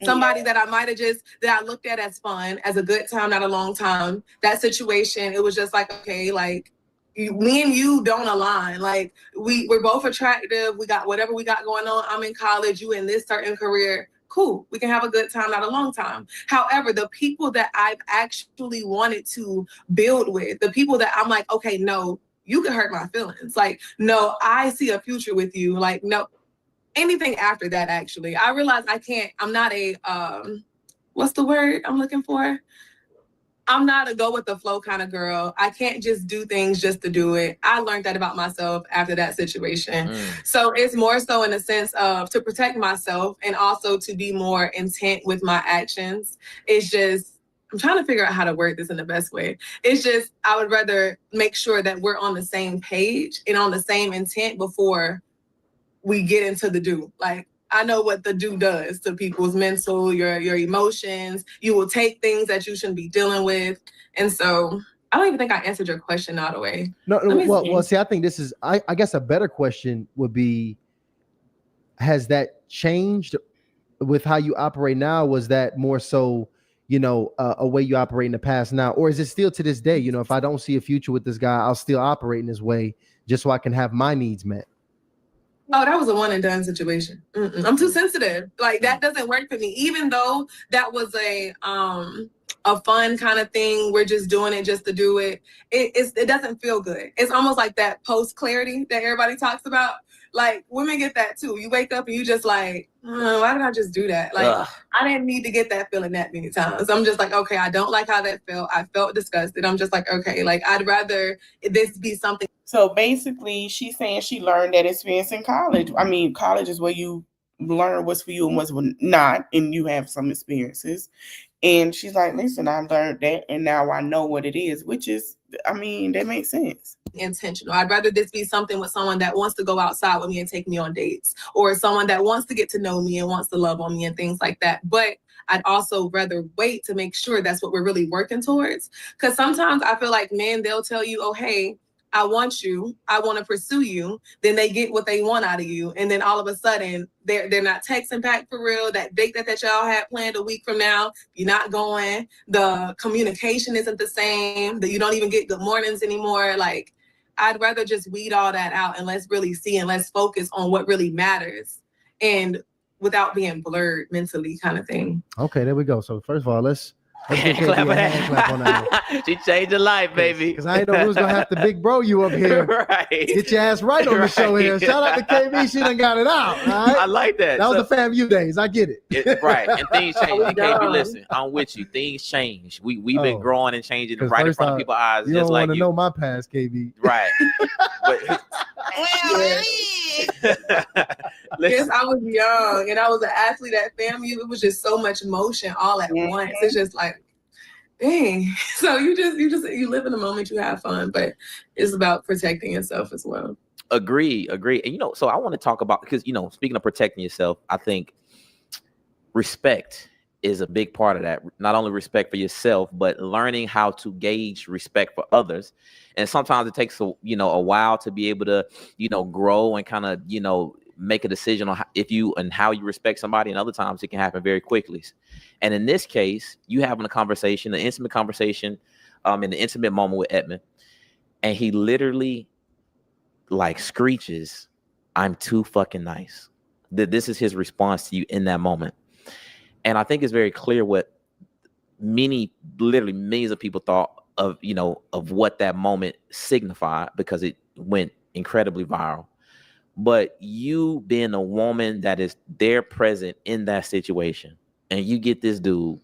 Somebody that I might have that I looked at as fun, as a good time, not a long time. That situation, it was just like, okay, like, me and you don't align. Like, we're both attractive. We got whatever we got going on. I'm in college, you in this certain career. Cool. We can have a good time, not a long time. However, the people that I've actually wanted to build with, the people that I'm like, okay, no, you can hurt my feelings. Like, no, I see a future with you. Like, no, anything after that, actually. I realized I'm not a, what's the word I'm looking for? I'm not a go with the flow kind of girl. I can't just do things just to do it. I learned that about myself after that situation. So it's more so in the sense of to protect myself and also to be more intent with my actions. It's just, I'm trying to figure out how to word this in the best way. It's just, I would rather make sure that we're on the same page and on the same intent before we get into the do. Like, I know what the do does to people's mental, your emotions. You will take things that you shouldn't be dealing with. And so I don't even think I answered your question all the way. No, well, see, I think this is, I guess a better question would be, has that changed with how you operate now? Was that more so, a way you operate in the past now? Or is it still to this day, if I don't see a future with this guy, I'll still operate in this way just so I can have my needs met? Oh, that was a one and done situation. I'm too sensitive. Like, that doesn't work for me. Even though that was a fun kind of thing, we're just doing it just to do it. It doesn't feel good. It's almost like that post clarity that everybody talks about. Like, women get that too. You wake up and you just like, why did I just do that? Like, I didn't need to get that feeling that many times. I'm just like, okay, I don't like how that felt. I felt disgusted. I'm just like, okay, like, I'd rather this be something. So basically, she's saying she learned that experience in college. I mean, college is where you learn what's for you and what's not, and you have some experiences. And she's like, listen, I learned that, and now I know what it is, which is, I mean, that makes sense. Intentional. I'd rather this be something with someone that wants to go outside with me and take me on dates, or someone that wants to get to know me and wants to love on me and things like that. But I'd also rather wait to make sure that's what we're really working towards. Because sometimes I feel like men, they'll tell you, oh, hey, I want you, I want to pursue you, then they get what they want out of you. And then all of a sudden they're not texting back for real. That date that y'all had planned a week from now, you're not going. The communication isn't the same, that you don't even get good mornings anymore. Like, I'd rather just weed all that out and let's really see and let's focus on what really matters and without being blurred mentally kind of thing. Okay, there we go. So first of all, let's Hand give clap Katie a for hand clap on that. that. She changed your life, baby. Because I ain't know who's gonna have to big bro you up here. Right. Get your ass right on the show Right. here. Shout out to KB. She done got it out. All right? I like that. That was So- the FAMU days. I get it. right, and things change. Oh, You can't be God. listening. I'm with you. Things change. We've Oh. been growing and changing 'Cause right in first front of off, people's eyes, You just don't like want to you. know my past, KB. Right. But Yes, I was young and I was an athlete at FAMU. It was just so much motion all at once. It's just like, dang. So you live in the moment, you have fun, but it's about protecting yourself as well. Agree. And so I want to talk about, because speaking of protecting yourself, I think respect is a big part of that. Not only respect for yourself, but learning how to gauge respect for others. And sometimes it takes a while to be able to grow and kind of make a decision on how you respect somebody, and other times it can happen very quickly. And in this case, you having a conversation, an intimate conversation, in the intimate moment with Edmond, and he literally like screeches, "I'm too fucking nice." This is his response to you in that moment. And I think it's very clear what literally millions of people thought of what that moment signified, because it went incredibly viral. But you being a woman that is there present in that situation, and you get this dude,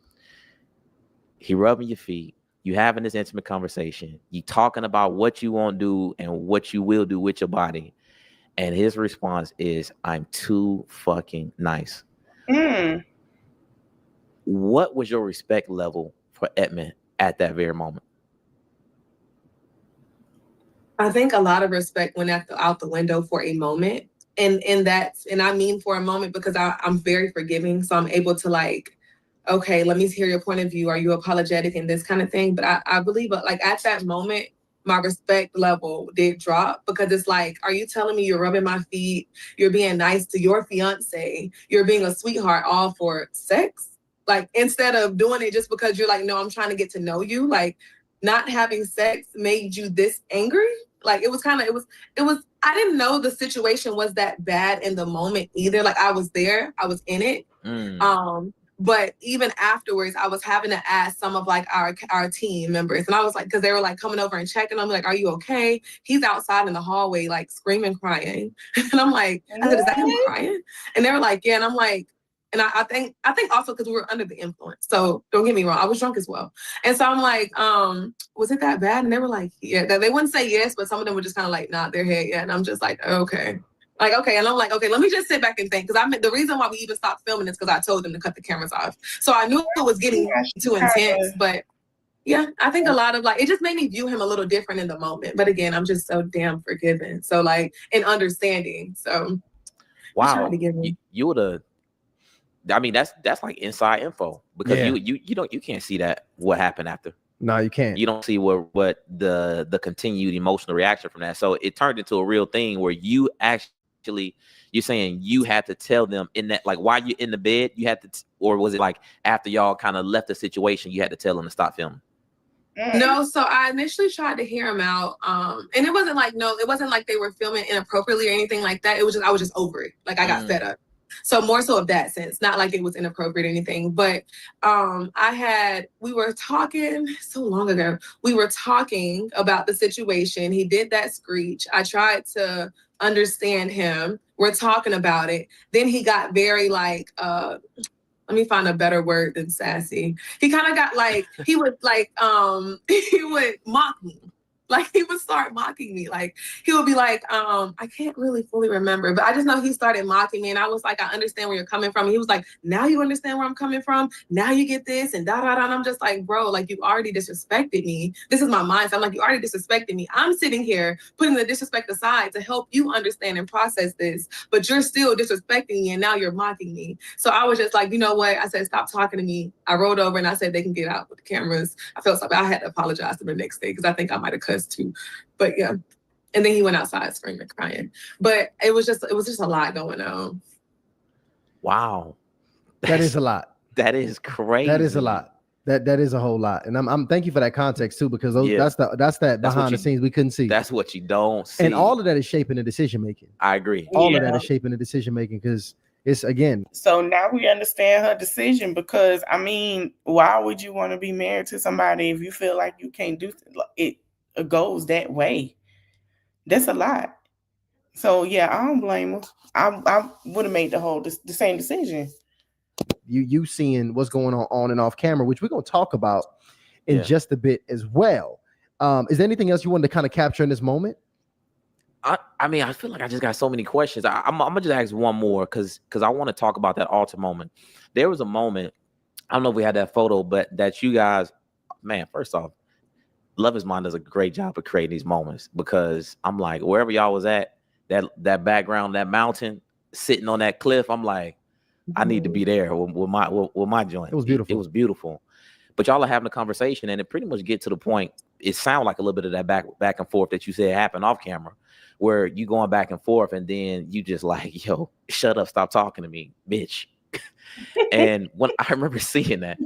he rubbing your feet, you having this intimate conversation, you talking about what you won't do and what you will do with your body, and his response is, "I'm too fucking nice." What was your respect level for Edmond at that very moment? I think a lot of respect went out the window for a moment. And I mean for a moment, because I'm very forgiving. So I'm able to like, okay, let me hear your point of view. Are you apologetic and this kind of thing? But I believe like at that moment, my respect level did drop, because it's like, are you telling me you're rubbing my feet? You're being nice to your fiance. You're being a sweetheart all for sex? Like, instead of doing it just because you're like, no, I'm trying to get to know you. Like, not having sex made you this angry? Like, it was, I didn't know the situation was that bad in the moment either. Like, I was there, I was in it. But even afterwards, I was having to ask some of like our team members, and I was like, because they were like coming over and checking on me, like, "Are you okay?" He's outside in the hallway, like screaming, crying, and I'm like, I said, "Is that him crying?" And they were like, "Yeah," and I'm like, and I think also because we were under the influence. So don't get me wrong, I was drunk as well, and so I'm like, was it that bad? And they were like, yeah. They wouldn't say yes, but some of them were just kind of like nod their head, yeah. And I'm just like, okay. Like, okay, and I'm like, okay, let me just sit back and think, because the reason why we even stopped filming is because I told them to cut the cameras off. So I knew it was getting too intense, but yeah, I think a lot of like, it just made me view him a little different in the moment. But again, I'm just so damn forgiving. So like, and understanding. So wow, you would have. I mean, that's like inside info, because you can't see that what happened after. No, you can't. You don't see what the continued emotional reaction from that. So it turned into a real thing where you actually, you're saying you had to tell them in that, like, while you're in the bed, you had to, or was it like after y'all kind of left the situation, you had to tell them to stop filming? No, so I initially tried to hear him out, and it wasn't like they were filming inappropriately or anything like that. It was just, I was just over it. Like, I got fed up. So more so of that sense, not like it was inappropriate or anything, but we were talking so long ago. We were talking about the situation. He did that screech. I tried to understand him. We're talking about it. Then he got very like, let me find a better word than sassy. He kind of got like, he would mock me. Like, he would start mocking me. Like, he would be like, I can't really fully remember, but I just know he started mocking me. And I was like, I understand where you're coming from. And he was like, now you understand where I'm coming from? Now you get this and da da da. And I'm just like, bro, like, you already disrespected me. This is my mindset. I'm like, you already disrespected me. I'm sitting here putting the disrespect aside to help you understand and process this, but you're still disrespecting me and now you're mocking me. So I was just like, you know what? I said, stop talking to me. I rolled over and I said, they can get out with the cameras. I felt something. I had to apologize to the next day because I think I might have cussed too. But yeah. And then he went outside screaming, crying. But it was just a lot going on. Wow. That is a lot. That is crazy. That is a lot. That is a whole lot. And I'm thank you for that context too, because that's that behind the scenes we couldn't see. That's what you don't see. And all of that is shaping the decision making. I agree. All of that is shaping the decision making, because it's, again. So now we understand her decision, because I mean, why would you want to be married to somebody if you feel like you can't do it? It goes that way. That's a lot. So yeah, I don't blame her. I would have made the same decision. You seeing what's going on and off camera, which we're going to talk about in just a bit as well. Is there anything else you wanted to kind of capture in this moment? I mean, I feel like I just got so many questions. I'm gonna just ask one more because I want to talk about that altar moment. There was a moment, I don't know if we had that photo, but that you guys, man, first off, Love Is Blind does a great job of creating these moments, because I'm like, wherever y'all was at, that background, that mountain, sitting on that cliff, I'm like, I need to be there with my joint. It was beautiful. It was beautiful. But y'all are having a conversation, and it pretty much get to the point. It sounded like a little bit of that back and forth that you said happened off camera, where you going back and forth, and then you just like, yo, shut up, stop talking to me, bitch. And when I remember seeing that,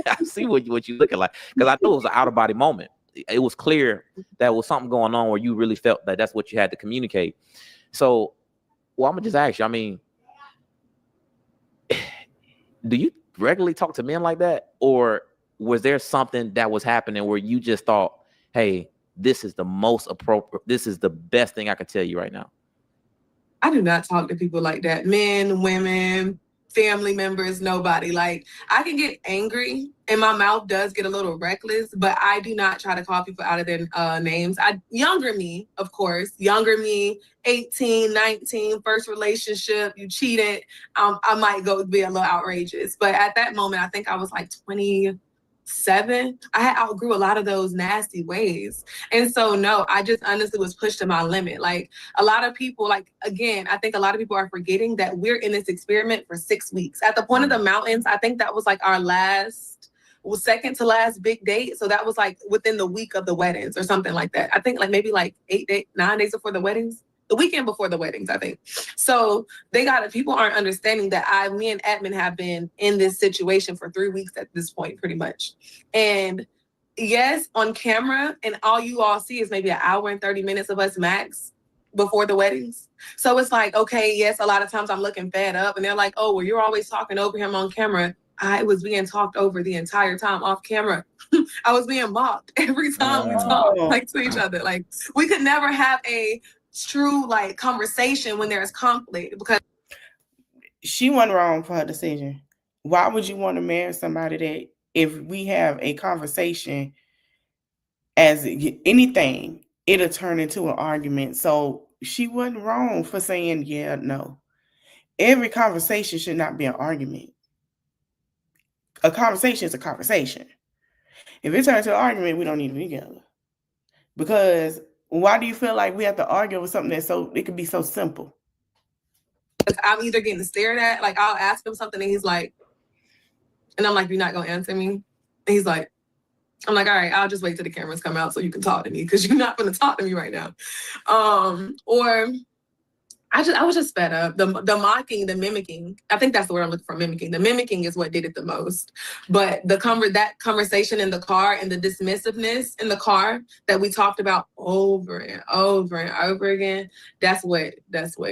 I see what you looking like, because I knew it was an out of body moment. It was clear that was something going on where you really felt that that's what you had to communicate. So, well, I'm gonna just ask you, I mean, do you regularly talk to men like that, or was there something that was happening where you just thought, hey, this is the most appropriate, this is the best thing I can tell you right now? I do not talk to people like that. Men, women, family members, nobody. Like, I can get angry and my mouth does get a little reckless, but I do not try to call people out of their names. Younger me, of course, 18, 19, first relationship, you cheated. I might go be a little outrageous. But at that moment, I think I was like 27. I had outgrew a lot of those nasty ways. And so, no, I just honestly was pushed to my limit. Like, a lot of people, like, again, I think a lot of people are forgetting that we're in this experiment for 6 weeks. At the point of the mountains, I think that was like our second to last big date. So that was like within the week of the weddings or something like that. I think like maybe like 9 days before the weddings. The weekend before the weddings, I think. So people aren't understanding that me and Edmond have been in this situation for 3 weeks at this point, pretty much. And yes, on camera, and all you all see is maybe an hour and 30 minutes of us max before the weddings. So it's like, okay, yes, a lot of times I'm looking fed up, and they're like, oh, well, you're always talking over him on camera. I was being talked over the entire time off camera. I was being mocked every time we talked like to each other. Like, we could never have a true like conversation when there's conflict, because she wasn't wrong for her decision. Why would you want to marry somebody that, if we have a conversation as anything, it'll turn into an argument? So she wasn't wrong for saying yeah, no. Every conversation should not be an argument. A conversation is a conversation. If it turns to an argument, we don't need to be together. Because why do you feel like we have to argue with something that's it could be so simple? I'm either getting stared at, like I'll ask him something and he's like, and I'm like, you're not gonna answer me? And he's like, I'm like, all right, I'll just wait till the cameras come out so you can talk to me, because you're not gonna talk to me right now. Or I was just fed up. The mocking, the mimicking. I think that's the word I'm looking for, mimicking. The mimicking is what did it the most. But that conversation in the car and the dismissiveness in the car that we talked about over and over and over again, that's what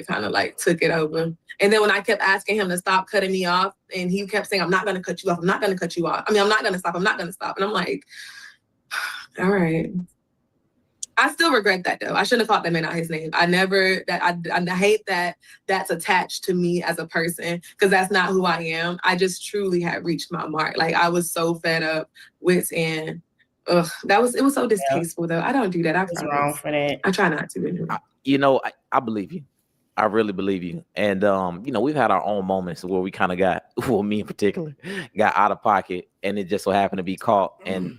kind of like took it over. And then when I kept asking him to stop cutting me off, and he kept saying, I'm not going to cut you off. I'm not going to cut you off. I mean, I'm not going to stop. I'm not going to stop. And I'm like, all right. I still regret that though. I shouldn't have called that man out his name. I hate that that's attached to me as a person, because that's not who I am. I just truly had reached my mark. Like, I was so fed up with, and it was so distasteful though. I don't do that. I was wrong for that. I try not to. I believe you. I really believe you. And we've had our own moments where we kind of got, well, me in particular, got out of pocket, and it just so happened to be caught, and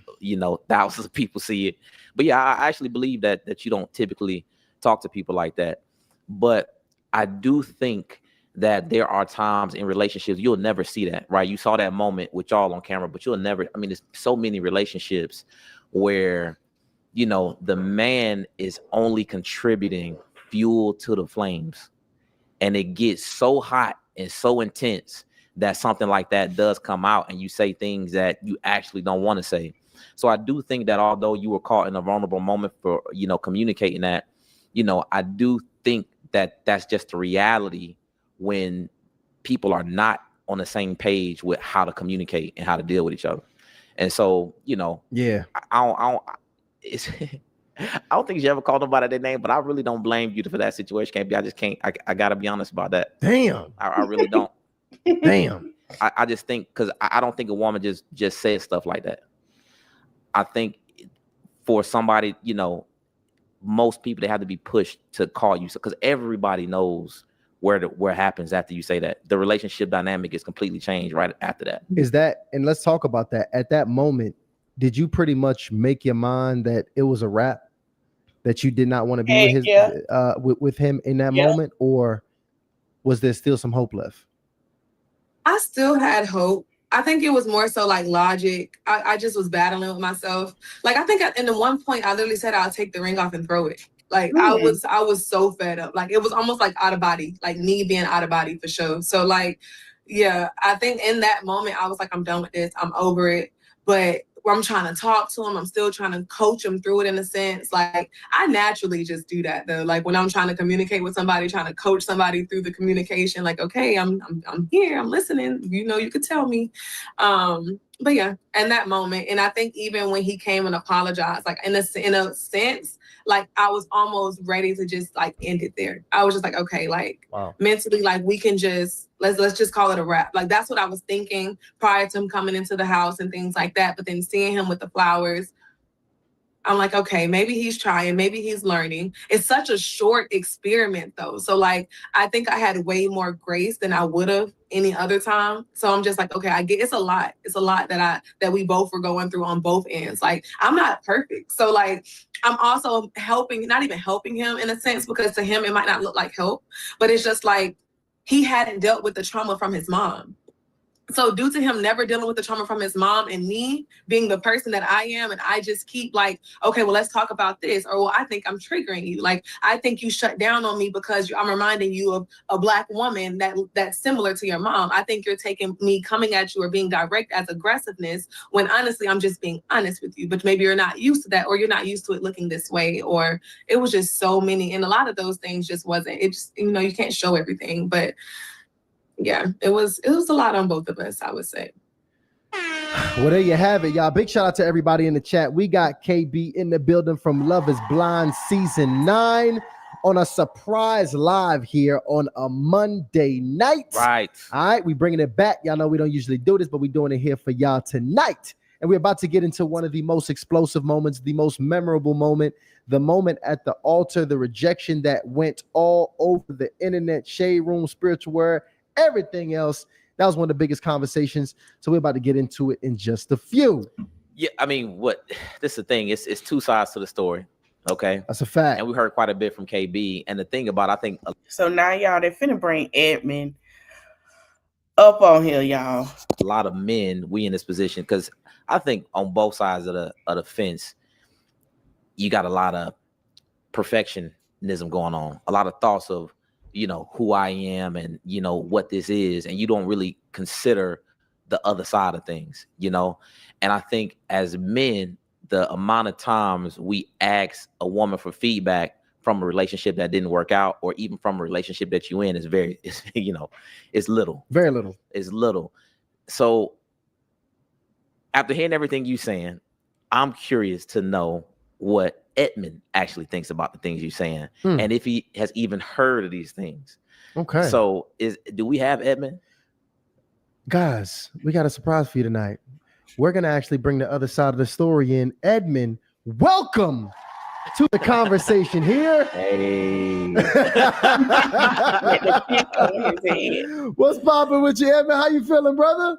thousands of people see it. But yeah, I actually believe that you don't typically talk to people like that. But I do think that there are times in relationships you'll never see that, right? You saw that moment with y'all on camera, but you'll never, there's so many relationships where you know, the man is only contributing fuel to the flames, and it gets so hot and so intense that something like that does come out and you say things that you actually don't want to say. So I do think that although you were caught in a vulnerable moment for, you know, communicating that, you know, I do think that that's just the reality when people are not on the same page with how to communicate and how to deal with each other. And so, you know, I don't think you ever called nobody their name, but I really don't blame you for that situation. KB, I just can't. I gotta be honest about that. Damn. I really don't. Damn. I just think, because I don't think a woman just says stuff like that. I think for somebody, you know, most people, they have to be pushed to call you, because everybody knows where it happens after you say that. The relationship dynamic is completely changed right after that. Is that, and let's talk about that. At that moment, did you pretty much make your mind that it was a wrap, that you did not want to be with him in that moment, or was there still some hope left? I still had hope. I think it was more so like logic. I just was battling with myself. Like, I think in the one point I literally said I'll take the ring off and throw it. Like, I was so fed up. Like, it was almost like out of body, like me being out of body for sure. So like, yeah, I think in that moment I was like, I'm done with this. I'm over it. But I'm trying to talk to him. I'm still trying to coach him through it in a sense. Like, I naturally just do that though. Like, when I'm trying to communicate with somebody, trying to coach somebody through the communication, like, okay, I'm here, I'm listening. You know, you could tell me. But yeah, in that moment, and I think even when he came and apologized, like in a sense, like I was almost ready to just like end it there. I was just like, okay, like mentally, like we can just let's just call it a wrap. Like that's what I was thinking prior to him coming into the house and things like that. But then seeing him with the flowers, I'm like, okay, maybe he's trying, maybe he's learning. It's such a short experiment though. So like, I think I had way more grace than I would have any other time. So I'm just like, okay, I get it's a lot. It's a lot that we both were going through on both ends. Like, I'm not perfect. So like, I'm also not even helping him in a sense, because to him, it might not look like help, but it's just like, he hadn't dealt with the trauma from his mom. So due to him never dealing with the trauma from his mom and me being the person that I am, and I just keep like, okay, well, let's talk about this. Or, well, I think I'm triggering you. Like, I think you shut down on me because I'm reminding you of a Black woman that's similar to your mom. I think you're taking me coming at you or being direct as aggressiveness, when honestly, I'm just being honest with you. But maybe you're not used to that, or you're not used to it looking this way. Or it was just so many. And a lot of those things just wasn't, it just, you know, you can't show everything. But yeah, it was a lot on both of us, I would say. Well, there you have it, y'all. Big shout out to everybody in the chat. We got KB in the building from Love is Blind Season 9 on a surprise live here on a Monday night. Right. All right, we bringing it back. Y'all know we don't usually do this, but we're doing it here for y'all tonight. And we're about to get into one of the most explosive moments, the most memorable moment, the moment at the altar, the rejection that went all over the internet, shade room, spiritual word, everything else. That was one of the biggest conversations. So we're about to get into it in just a few. Yeah, I mean, this is the thing. It's two sides to the story. Okay. That's a fact. And we heard quite a bit from KB. And the thing about, I think. So now y'all, they finna bring Edmond up on here, y'all. A lot of men, we in this position, because I think on both sides of the fence, you got a lot of perfectionism going on, a lot of thoughts of, you know, who I am and, you know, what this is. And you don't really consider the other side of things, you know? And I think as men, the amount of times we ask a woman for feedback from a relationship that didn't work out, or even from a relationship that you in, it's you know, it's little. Very little. It's little. So after hearing everything you saying, I'm curious to know what Edmond actually thinks about the things you're saying, and if he has even heard of these things. Okay. So do we have Edmond? Guys, we got a surprise for you tonight. We're going to actually bring the other side of the story in. Edmond, welcome to the conversation here. Hey. What's popping with you, Edmond? How you feeling, brother?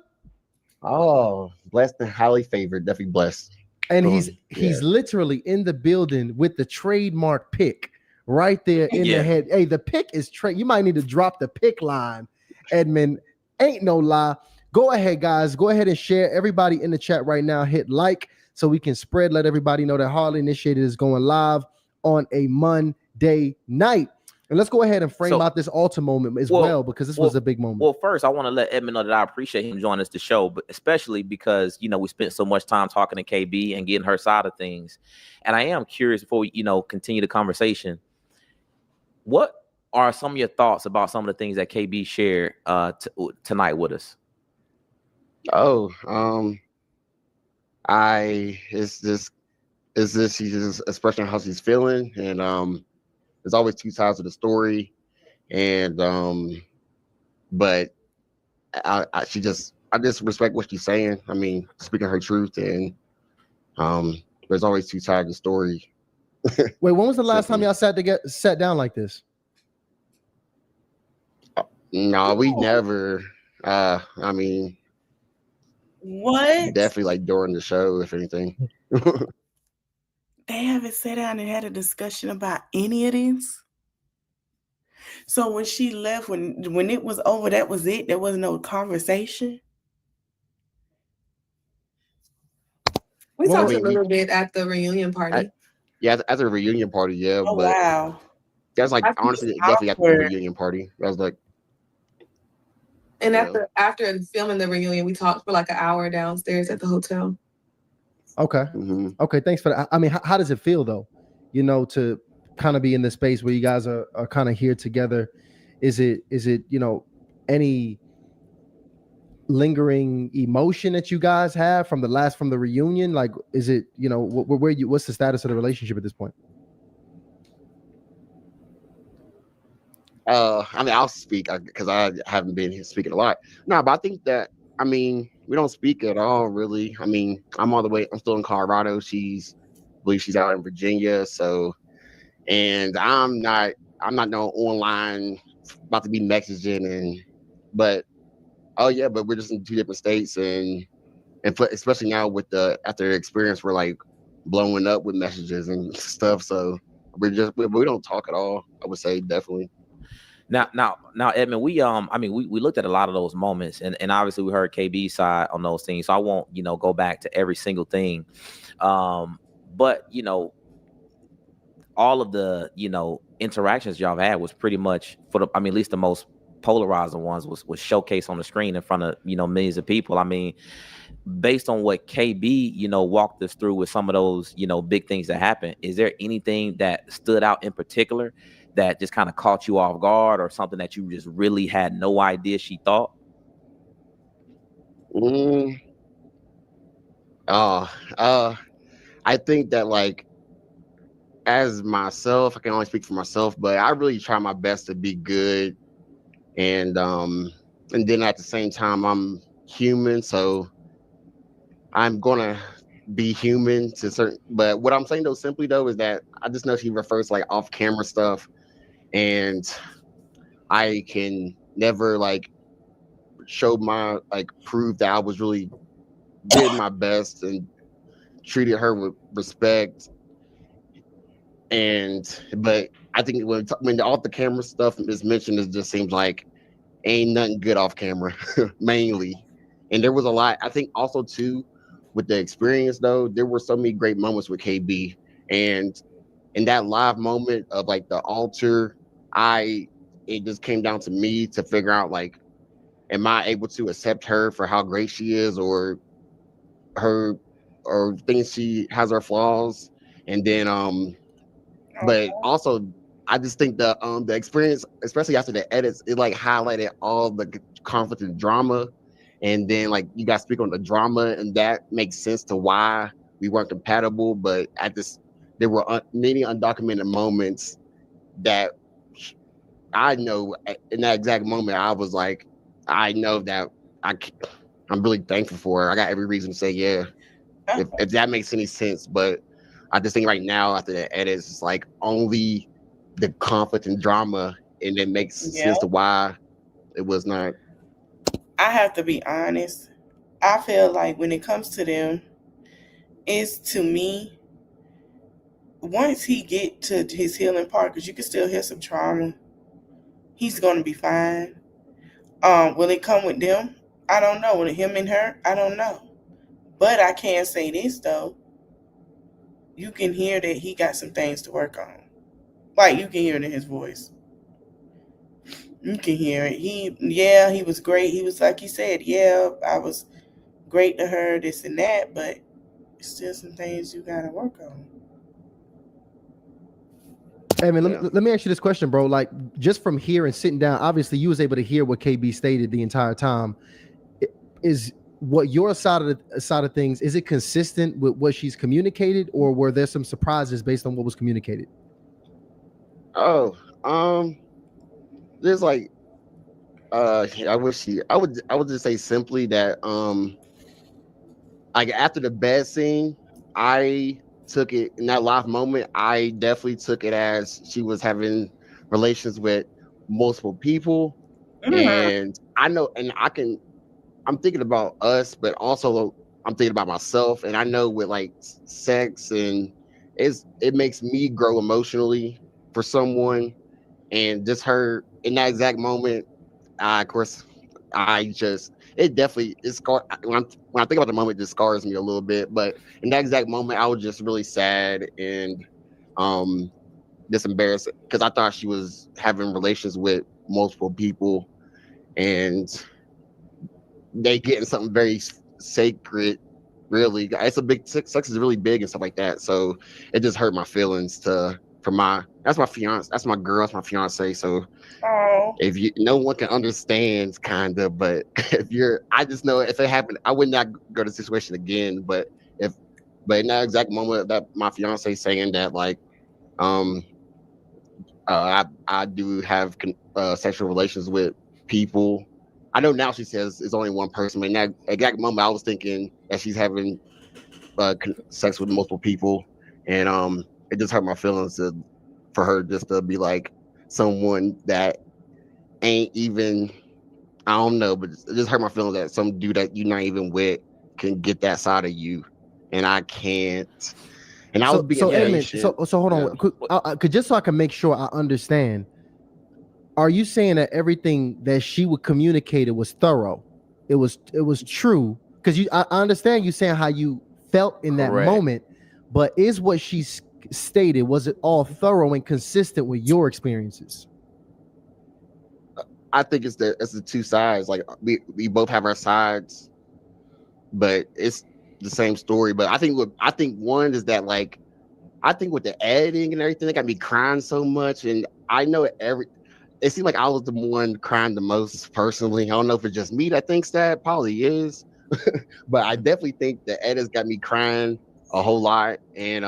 Oh, blessed and highly favored. Definitely blessed. And he's literally in the building with the trademark pick right there in the head. Hey, the pick is you might need to drop the pick line, Edmond. Ain't no lie. Go ahead, guys. Go ahead and share. Everybody in the chat right now, hit like, so we can let everybody know that Hardly Initiated is going live on a Monday night. And let's go ahead and frame out this altar moment as well, because this was a big moment. Well, first, I want to let Edmond know that I appreciate him joining us the show, but especially because, we spent so much time talking to KB and getting her side of things. And I am curious, before we, continue the conversation, what are some of your thoughts about some of the things that KB shared tonight with us? He's just expressing how she's feeling, and there's always two sides of the story, and but I just respect what she's saying. I mean, speaking her truth, and there's always two sides of the story. Wait, when was the last time y'all sat down like this? No, we never. I mean, what? Definitely like during the show, if anything. They haven't sat down and had a discussion about any of this. So when she left, when it was over, that was it. There was no conversation. We talked a little bit at the reunion party. At the reunion party, yeah. Oh, but wow. that's like honestly definitely at the reunion party. That was like. And after filming the reunion, we talked for like an hour downstairs at the hotel. Okay. Mm-hmm. Okay. Thanks for that. I mean, how does it feel though? To kind of be in this space where you guys are kind of here together. Is it any lingering emotion that you guys have from the reunion? Like, is it, what's the status of the relationship at this point? I mean, I'll speak because I haven't been here speaking a lot. No, but I think that, I mean, we don't speak at all, really. I mean, I'm still in Colorado. I believe she's out in Virginia. So, and I'm not no online about to be messaging but we're just in two different states, and especially now after the experience, we're like blowing up with messages and stuff. So we don't talk at all, I would say, definitely. Now, Edmond, we looked at a lot of those moments, and obviously we heard KB's side on those things. So I won't, go back to every single thing. But all of the, interactions y'all had was pretty much at least the most polarizing ones was showcased on the screen in front of, millions of people. I mean, based on what KB, walked us through with some of those, big things that happened, is there anything that stood out in particular that just kind of caught you off guard, or something that you just really had no idea she thought? I think that, like, as myself, I can only speak for myself, but I really try my best to be good, and then at the same time, I'm human, so I'm gonna be human to certain. But what I'm saying though, simply though, is that I just know she refers to like off camera stuff, and I can never like prove that I was really did my best and treated her with respect. But I think when all the camera stuff is mentioned, it just seems like ain't nothing good off camera, mainly. And there was a lot, I think also too, with the experience though, there were so many great moments with KB. And in that live moment of like the altar, it just came down to me to figure out, like, am I able to accept her for how great she is, or things she has her flaws. And then but also I just think the experience, especially after the edits, it like highlighted all the conflict and drama. And then like you guys speak on the drama, and that makes sense to why we weren't compatible. But there were many undocumented moments that I know in that exact moment, I was like, I know that I'm really thankful for her. I got every reason to say yeah, if that makes any sense. But I just think right now after the edits, it's like only the conflict and drama, and it makes sense to why it was not. I have to be honest. I feel like when it comes to them, it's, to me, once he get to his healing part, because you can still hear some trauma, he's going to be fine. Will it come with them? I don't know. Will it him and her? I don't know. But I can say this though, you can hear that he got some things to work on. Like, you can hear it in his voice. You can hear it. He was great. He was, like he said, yeah, I was great to her, this and that, but still some things you gotta work on. Hey man, let me ask you this question, bro. Like, just from here and sitting down, obviously you was able to hear what KB stated the entire time. Is what your side of things, is it consistent with what she's communicated, or were there some surprises based on what was communicated? There's like I would just say simply that like after the bed scene, I took it in that live moment, I definitely took it as she was having relations with multiple people. And I know, and I'm thinking about us, but also I'm thinking about myself. And I know with like sex, and it makes me grow emotionally for someone. And just her in that exact moment, of course, it definitely is scar. When I think about the moment, it scars me a little bit. But in that exact moment, I was just really sad and just embarrassed because I thought she was having relations with multiple people, and they getting something very sacred. Really, it's a big sex is really big and stuff like that. So it just hurt my feelings that's my fiance, that's my girl, that's my fiance. So if no one can understand, kind of, but I just know if it happened, I would not go to the situation again. But in that exact moment that my fiance saying that, like, I do have sexual relations with people. I know now she says it's only one person, but in that exact moment, I was thinking that she's having sex with multiple people, and it just hurt my feelings for her just to be like someone that ain't even, I don't know, but it just hurt my feelings that some dude that you're not even with can get that side of you, and I can't. And I was being patient. So hold on, just so I can make sure I understand. Are you saying that everything that she would communicate was thorough? It was true? Because I understand you saying how you felt in that moment, but is what she stated, was it all thorough and consistent with your experiences? I think it's the two sides. Like we both have our sides, but it's the same story. But I think one is that, like, I think with the editing and everything, they got me crying so much, and I know it seemed like I was the one crying the most personally. I don't know if it's just me that thinks that, probably is, but I definitely think the edits got me crying a whole lot, and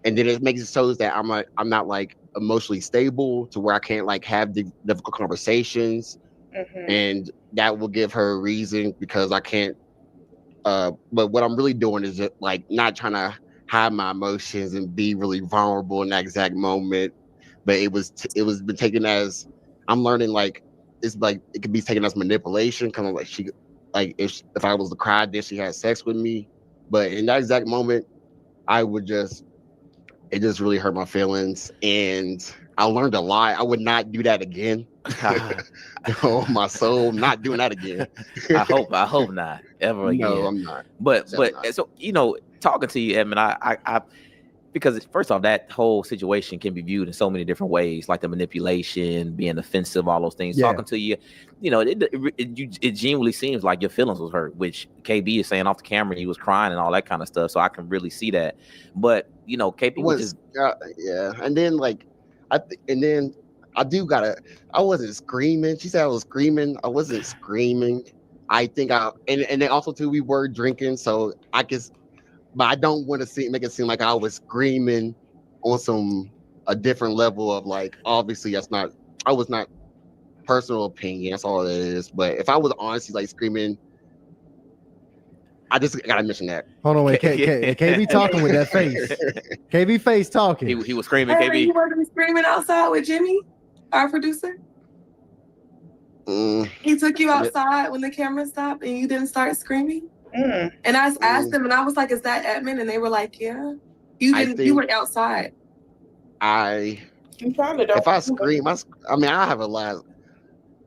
then it makes it so that I'm not like emotionally stable to where I can't like have difficult conversations, and that will give her a reason because I can't. But what I'm really doing is just like not trying to hide my emotions and be really vulnerable in that exact moment. But it was been taken as, I'm learning, like, it's like it could be taken as manipulation, kind of like if I was to cry, then she had sex with me. But in that exact moment, it just really hurt my feelings, and I learned a lot. I would not do that again. Oh, my soul, not doing that again. I hope not ever again. No, I'm not. But so, talking to you, Edmond, I because first off, that whole situation can be viewed in so many different ways, like the manipulation, being offensive, all those things. Yeah. Talking to you, it genuinely seems like your feelings was hurt, which KB is saying off the camera he was crying and all that kind of stuff. So I can really see that. But KB was yeah, and then like I wasn't screaming. She said I was screaming. I wasn't screaming. I think and then also too, we were drinking, so I guess. But I don't want to make it seem like I was screaming on a different level of, like, obviously I was not personal opinion. That's all it is. But if I was honestly like screaming, I just gotta mention that. Hold on, wait, KB talking with that face. KB face talking. He was screaming. Hey, KB, you weren't screaming outside with Jimmy, our producer. He took you outside when the camera stopped, and you didn't start screaming. And I asked them, and I was like, "Is that Edmond?" And they were like, "Yeah." You were outside. You probably don't. If I scream, I have a lot.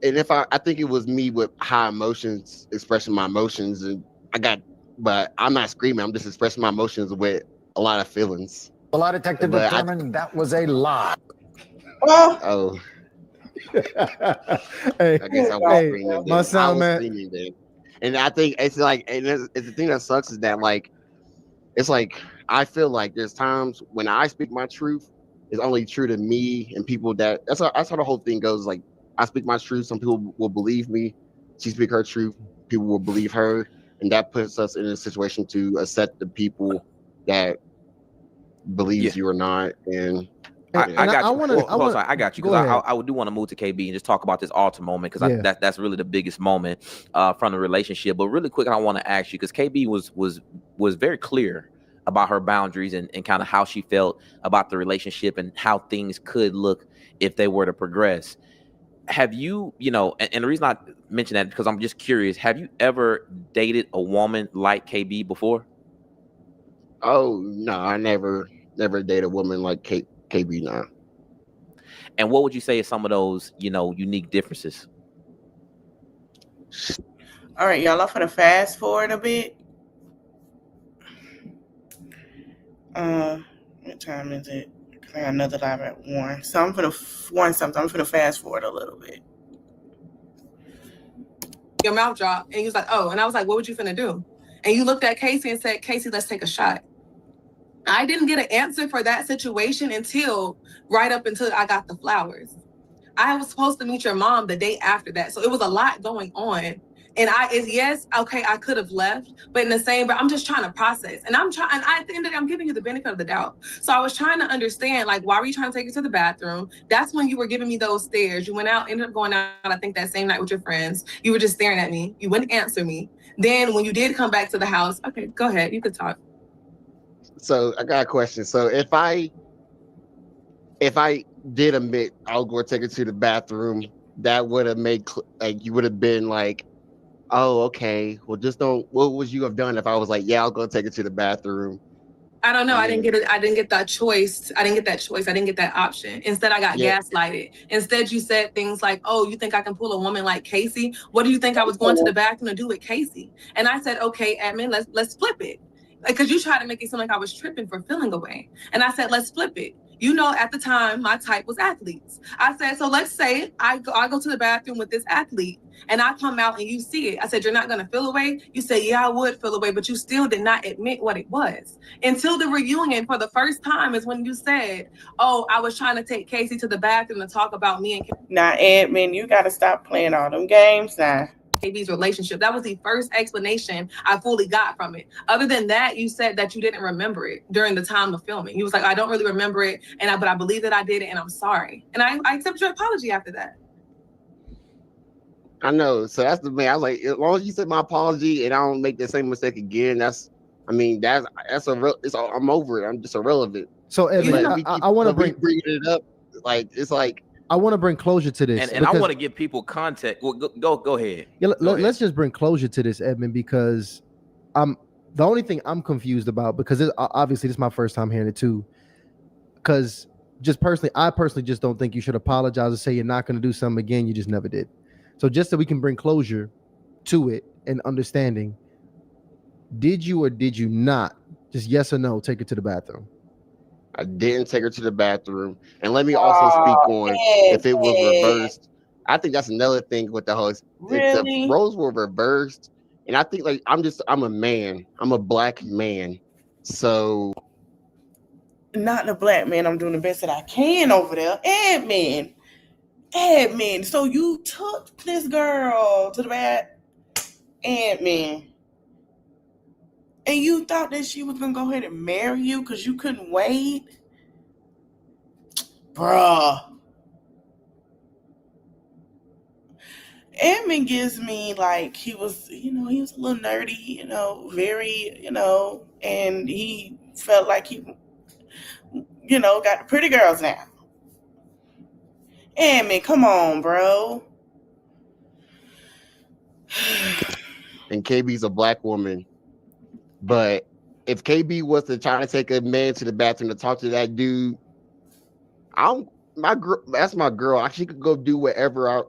And I think it was me with high emotions, expressing my emotions, but I'm not screaming. I'm just expressing my emotions with a lot of feelings. The lie detector But determined that was a lie. Oh, Oh, Hey, I guess I was hey, screaming. my Then. I sound was man. screaming then. And I think it's like, and it's the thing that sucks is that like, it's like I feel like there's times when I speak my truth, it's only true to me and people that's how the whole thing goes. Like I speak my truth, some people will believe me. She speak her truth, people will believe her, and that puts us in a situation to accept the people that believes you or not. And I got you. I I got you go because ahead. I do want to move to KB and just talk about this altar moment because Yeah. that's really the biggest moment from the relationship. But really quick, I want to ask you because KB was very clear about her boundaries and kind of how she felt about the relationship and how things could look if they were to progress. Have you, and the reason I mention that because I'm just curious, have you ever dated a woman like KB before? oh no, I never date a woman like KB now. And what would you say is some of those, unique differences? all right, y'all. I'm gonna fast forward a bit. What time is it? I got another live at 1. So I'm gonna I'm gonna fast forward a little bit. Your mouth dropped, and he was like, "Oh," and I was like, "What would you finna do?" And you looked at Casey and said, "Casey, let's take a shot." I didn't get an answer for that situation until right up until I got the flowers. I was supposed to meet your mom the day after that, so it was a lot going on. And I could have left, but in the same, but I'm just trying to process. And at the end of the day, I'm giving you the benefit of the doubt. So I was trying to understand, like, why were you trying to take her to the bathroom? That's when you were giving me those stares. You went out, ended up going out, I think that same night with your friends. You were just staring at me. You wouldn't answer me. Then when you did come back to the house, okay, go ahead. You could talk. So I got a question. So if I did admit I'll go take her to the bathroom, that would have made like you would have been like, oh, okay. Well, just don't. What would you have done if I was like, yeah, I'll go take her to the bathroom? I don't know. I didn't get it. I didn't get that choice. I didn't get that option. Instead, I got gaslighted. Instead, you said things like, "Oh, you think I can pull a woman like Casey? What do you think I was going to the bathroom to do with Casey?" And I said, "Okay, Edmond, let's flip it." Because you tried to make it seem like I was tripping for feeling away. And I said, let's flip it. At the time, my type was athletes. I said, so let's say I go to the bathroom with this athlete and I come out and you see it. I said, you're not going to feel away? You said, yeah, I would feel away, but you still did not admit what it was. Until the reunion for the first time is when you said, oh, I was trying to take Casey to the bathroom to talk about me and Now, Edmond, you got to stop playing all them games now. KB's relationship. That was the first explanation I fully got from it. Other than that, you said that you didn't remember it during the time of filming. You was like, I don't really remember it, but I believe that I did it, and I'm sorry. And I accept your apology after that. I know. So that's the thing. I was like, as long as you said my apology and I don't make the same mistake again, I'm over it. I'm just irrelevant. So Edmond, I want to bring it up. Like it's like I want to bring closure to this, and I want to give people context. Well, go ahead. Yeah, let's just bring closure to this, Edmond, because the only thing I'm confused about, because obviously this is my first time hearing it too, because I personally just don't think you should apologize and say you're not going to do something again you just never did. So just so we can bring closure to it and understanding, did you or did you not, just yes or no, take her to the bathroom? I didn't take her to the bathroom. And let me also speak on if it was reversed. I think that's another thing with the whole. Really? If the roles were reversed, and I think like I'm a man. I'm a black man. So not the black man. I'm doing the best that I can over there. Edmond. So you took this girl to the bath, Edmond. And you thought that she was going to go ahead and marry you because you couldn't wait? Bruh. Edmond gives me like he was a little nerdy, very, and he felt like he, got the pretty girls now. Edmond, come on, bro. And KB's a black woman. But if KB was to try to take a man to the bathroom to talk to that dude, that's my girl. She could go do whatever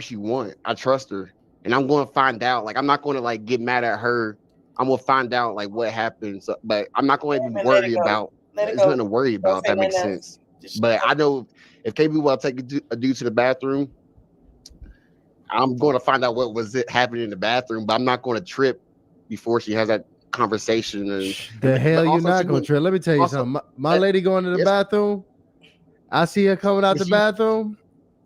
she wants. I trust her. And I'm going to find out. Like, I'm not going to like get mad at her I'm gonna find out like what happened. So, but I'm not going to even Let it worry go. about. Let it There's go. nothing to worry Don't about. If say that makes nothing else. sense. Just But I know if KB will take a dude to the bathroom, I'm going to find out what was it happening in the bathroom. But I'm not going to trip before she has that conversation. And The hell you're also she not gonna wouldn't- try. Let me tell you also, something. My lady going to the yes, bathroom. I see her coming out the she- bathroom.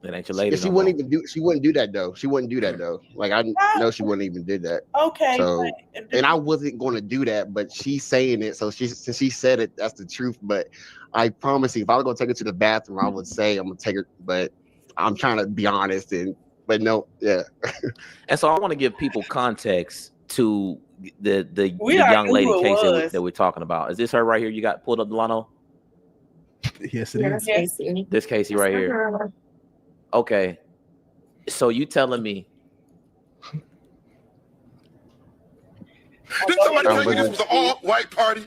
It ain't your lady she no wouldn't more. even do. She wouldn't do that though. She wouldn't do that though. Like I know she wouldn't even do that. Okay. So, and I wasn't going to do that, but she's saying it. So since she said it, that's the truth. But I promise you, if I was going to take her to the bathroom, I would say I'm going to take her. But I'm trying to be honest. But no, yeah. And so I want to give people context to the We already young knew lady who it case was. that we're talking about. Is this her right here? You got pulled up, Delano? Yes, it Yes, is. Yes. Casey. This Casey right here. Okay. So you telling me Did somebody tell you but this was an all-white party?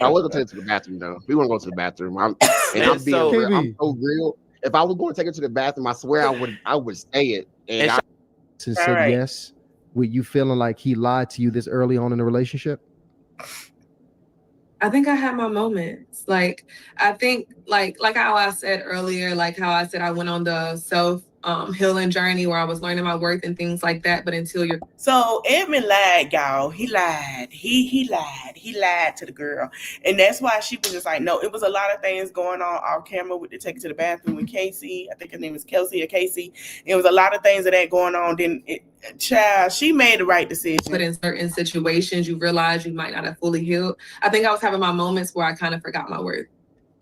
I was going to take her to the bathroom though. We want to go to the bathroom. I'm being so- real. I'm KB. so real. If I was going to take her to the bathroom, I swear I would say it. And And Said Alright. yes. With you feeling like he lied to you this early on in the relationship? I think I had my moments. Like I think like how I said earlier, like how I said I went on the self healing journey where I was learning my worth and things like that. But until you're So Edmond lied, y'all. He lied. He lied. He lied to the girl. And that's why she was just like, no, it was a lot of things going on off camera with the take it to the bathroom with Casey. I think her name was Kelsey or Casey. It was a lot of things of that going on. Then child, she made the right decision. put in certain situations, you realize you might not have fully healed. I think I was having my moments where I kind of forgot my worth.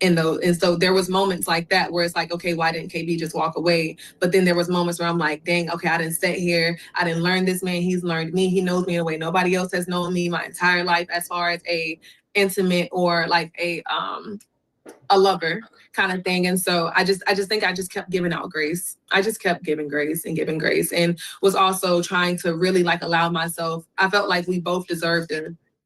And so there was moments like that where it's like, okay, why didn't KB just walk away? But then there was moments where I'm like, dang, okay, I didn't sit here. I didn't learn this man. He's learned me. He knows me in a way nobody else has known me my entire life as far as a intimate or like a lover kind of thing. And so I just think I just kept giving out grace. I just kept giving grace and was also trying to really like allow myself. I felt like we both deserved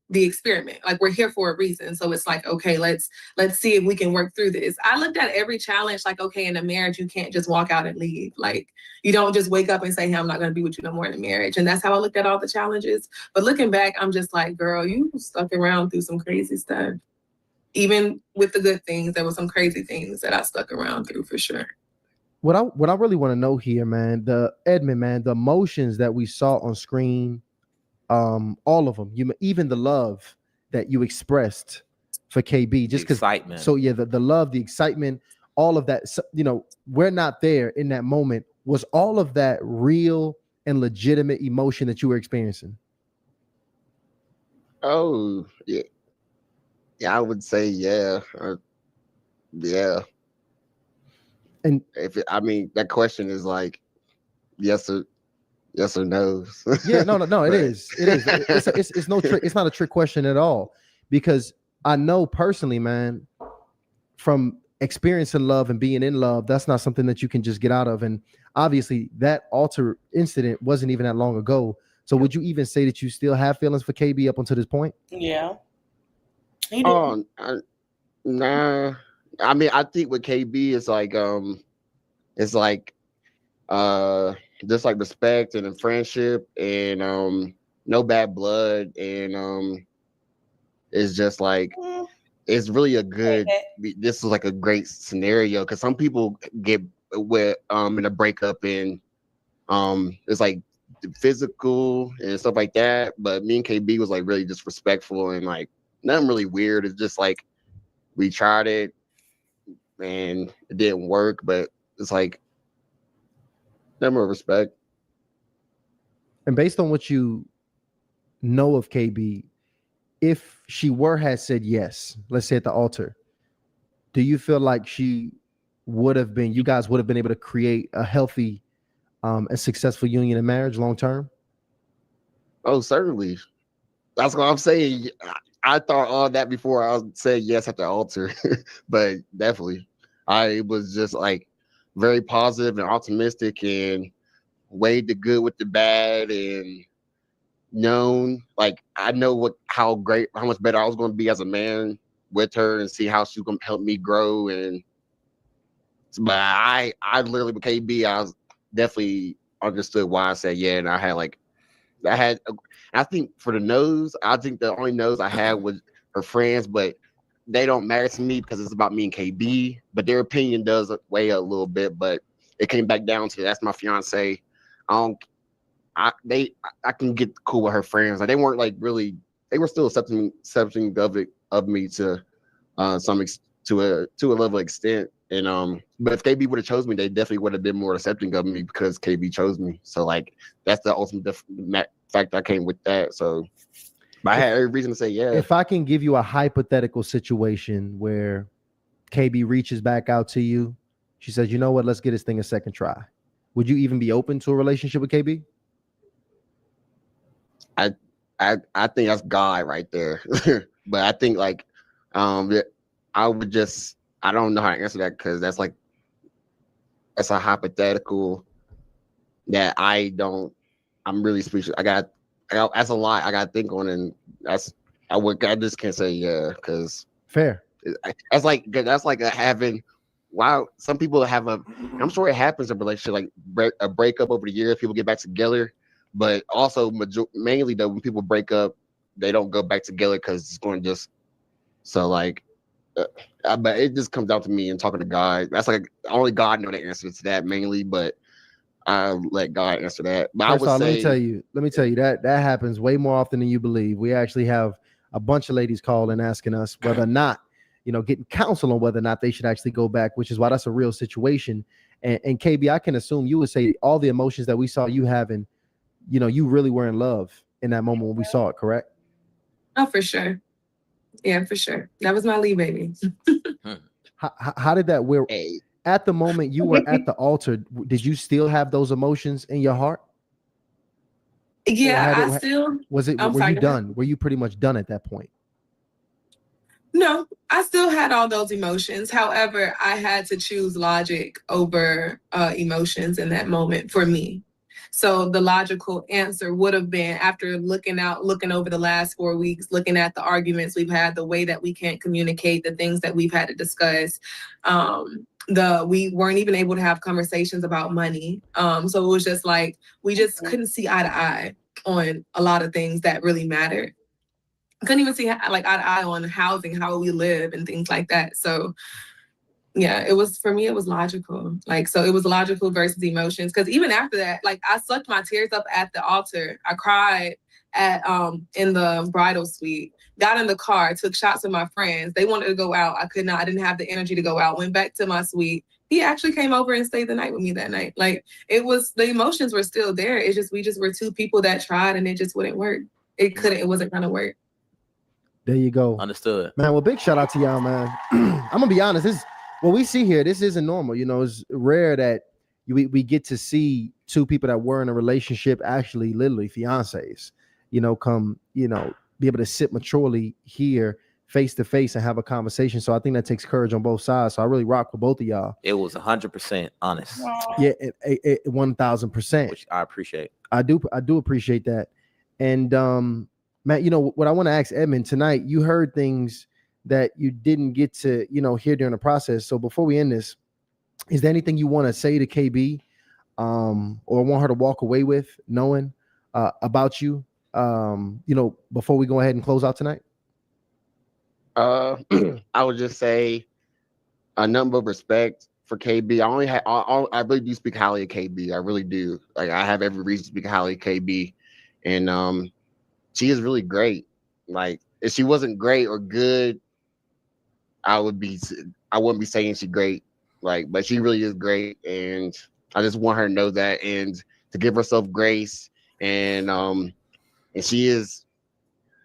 the experiment. Like we're here for a reason. So it's like, okay, let's see if we can work through this. I looked at every challenge like, okay, in a marriage, you can't just walk out and leave. Like you don't just wake up and say, hey, I'm not going to be with you no more in a marriage. And that's how I looked at all the challenges. But looking back, I'm just like, girl, you stuck around through some crazy stuff. Even with the good things, there were some crazy things that I stuck around through for sure. What I really want to know here, man, the Edmond, man, the emotions that we saw on screen, all of them, even the love that you expressed for KB, just because excitement. So yeah, the love, the excitement, all of that, so, we're not there in that moment. Was all of that real and legitimate emotion that you were experiencing? oh yeah. Yeah, I would say yeah. Yeah. And I mean, that question is like yes or no. yeah, no, it But- is. It's no trick. It's not a trick question at all, because I know personally, man, from experiencing love and being in love, that's not something that you can just get out of. And obviously, that altar incident wasn't even that long ago. So would you even say that you still have feelings for KB up until this point? Yeah. He did. Oh, nah. I mean, I think with KB, it's like just like respect and friendship and no bad blood and it's just like it's really a good. This is like a great scenario because some people get with in a breakup and it's like physical and stuff like that, but me and KB was like really just respectful and like nothing really weird. It's just like we tried it and it didn't work, but it's like nothing more respect. And based on what you know of KB, if she had said yes, let's say at the altar, do you feel like you guys would have been able to create a healthy, a successful union and marriage long term? Oh, certainly. That's what I'm saying. I thought all that before I said yes at the altar, but definitely, I was just like very positive and optimistic and weighed the good with the bad and known like I know how much better I was going to be as a man with her and see how she's going to help me grow. And but I literally with KB, I was definitely understood why I said yeah, and I had like I think for the no's, I think the only no's I had was her friends, but they don't matter to me because it's about me and KB. But their opinion does weigh a little bit. But it came back down to that's my fiance. I can get cool with her friends. Like they weren't like really. They were still accepting of me to to a level extent. And but if KB would have chose me, they definitely would have been more accepting of me because KB chose me. So like that's the ultimate fact I came with that. So but I had every reason to say yeah. If I can give you a hypothetical situation where KB reaches back out to you, she says, "You know what? Let's get this thing a second try." Would you even be open to a relationship with KB? I think that's God right there. But I think like I would just I don't know how to answer that because that's a hypothetical that I'm really speechless. I got that's a lot I got to think on, and I just can't say yeah because fair. That's like having wow. Some people have I'm sure it happens in a relationship like a breakup over the years. People get back together, but also mainly though when people break up, they don't go back together because it's going to just so like. But it just comes down to me and talking to God. That's like only God know the answer to that mainly, but I let God answer that. But First I would say, let me tell you that happens way more often than you believe. We actually have a bunch of ladies calling asking us whether or not, getting counsel on whether or not they should actually go back, which is why that's a real situation. And KB, I can assume you would say all the emotions that we saw you having, you really were in love in that moment when we saw it, correct? Oh, for sure. Yeah, for sure. That was my lead baby. How did that work? hey, At the moment you were at the altar, did you still have those emotions in your heart? Yeah, Were you done? Were you pretty much done at that point? No, I still had all those emotions. However, I had to choose logic over emotions in that moment for me. So the logical answer would have been, after looking over the last 4 weeks, looking at the arguments we've had, the way that we can't communicate, the things that we've had to discuss, we weren't even able to have conversations about money. So it was just like, we just couldn't see eye to eye on a lot of things that really mattered. Couldn't even see eye to eye on housing, how we live and things like that. So yeah, for me, it was logical. So it was logical versus emotions. Because even after that, I sucked my tears up at the altar. I cried in the bridal suite, got in the car, took shots with my friends. They wanted to go out. I could not. I didn't have the energy to go out. Went back to my suite. He actually came over and stayed the night with me that night. The emotions were still there. We just were two people that tried and it just wouldn't work. It wasn't gonna work. There you go. Understood. Man, well, big shout out to y'all, man. I'm gonna be honest, what we see here, this isn't normal. It's rare that we get to see two people that were in a relationship, actually literally fiancés, come, be able to sit maturely here face to face and have a conversation. So I think that takes courage on both sides. So I really rock with both of y'all. It was 100% honest. Yeah, 1000%. Which I appreciate. I do appreciate that. And Matt, what I want to ask Edmond tonight, you heard things that you didn't get to, hear during the process. So before we end this, is there anything you want to say to KB or want her to walk away with knowing about you, before we go ahead and close out tonight? I would just say a number of respect for KB. I really do speak highly of KB. I really do. I have every reason to speak highly of KB. And she is really great. If she wasn't great or good, I wouldn't be saying she's great. But she really is great, and I just want her to know that and to give herself grace. And she is.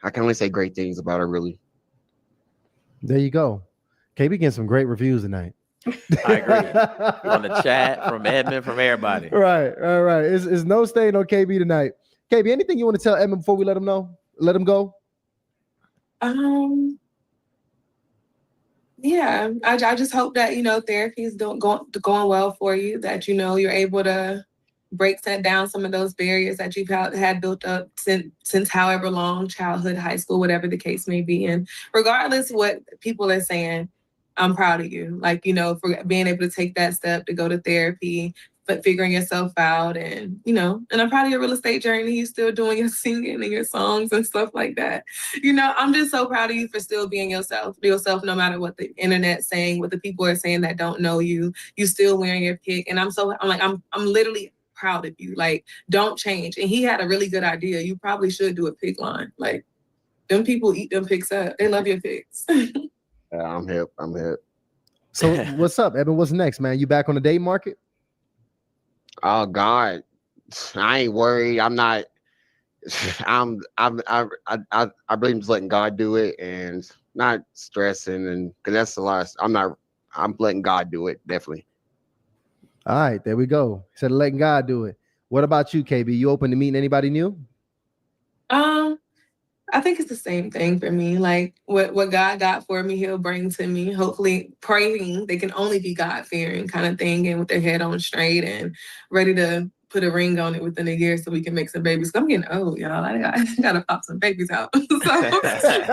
I can only say great things about her, really. There you go. KB getting some great reviews tonight. I agree. From the chat, from Edmond, from everybody. Right. It's no stain on KB tonight. KB, anything you want to tell Edmond before we let him go? Yeah, I just hope that therapy is going well for you. That you're able to break down some of those barriers that you've had built up since however long, childhood, high school, whatever the case may be. And regardless what people are saying, I'm proud of you. For being able to take that step to go to therapy, but figuring yourself out, and and I'm proud of your real estate journey. You still doing your singing and your songs and stuff like that. I'm just so proud of you for still being yourself no matter what the internet's saying, what the people are saying that don't know you. You still wearing your pick, and I'm literally proud of you. Like, don't change. And he had a really good idea. You probably should do a pick line. Like, them people eat them picks up. They love your picks. Yeah, I'm hip. So what's up, Edmond? What's next, man? You back on the date market? Oh God, I ain't worried. I'm not. I really just letting God do it and not stressing, and because that's the last. I'm letting God do it, definitely. All right, there we go. Instead of letting God do it. What about you, KB? You open to meeting anybody new? I think it's the same thing for me. Like, what God got for me, he'll bring to me. Hopefully, praying they can only be God-fearing kind of thing, and with their head on straight and ready to put a ring on it within a year so we can make some babies. I'm getting old, y'all. I gotta pop some babies out. So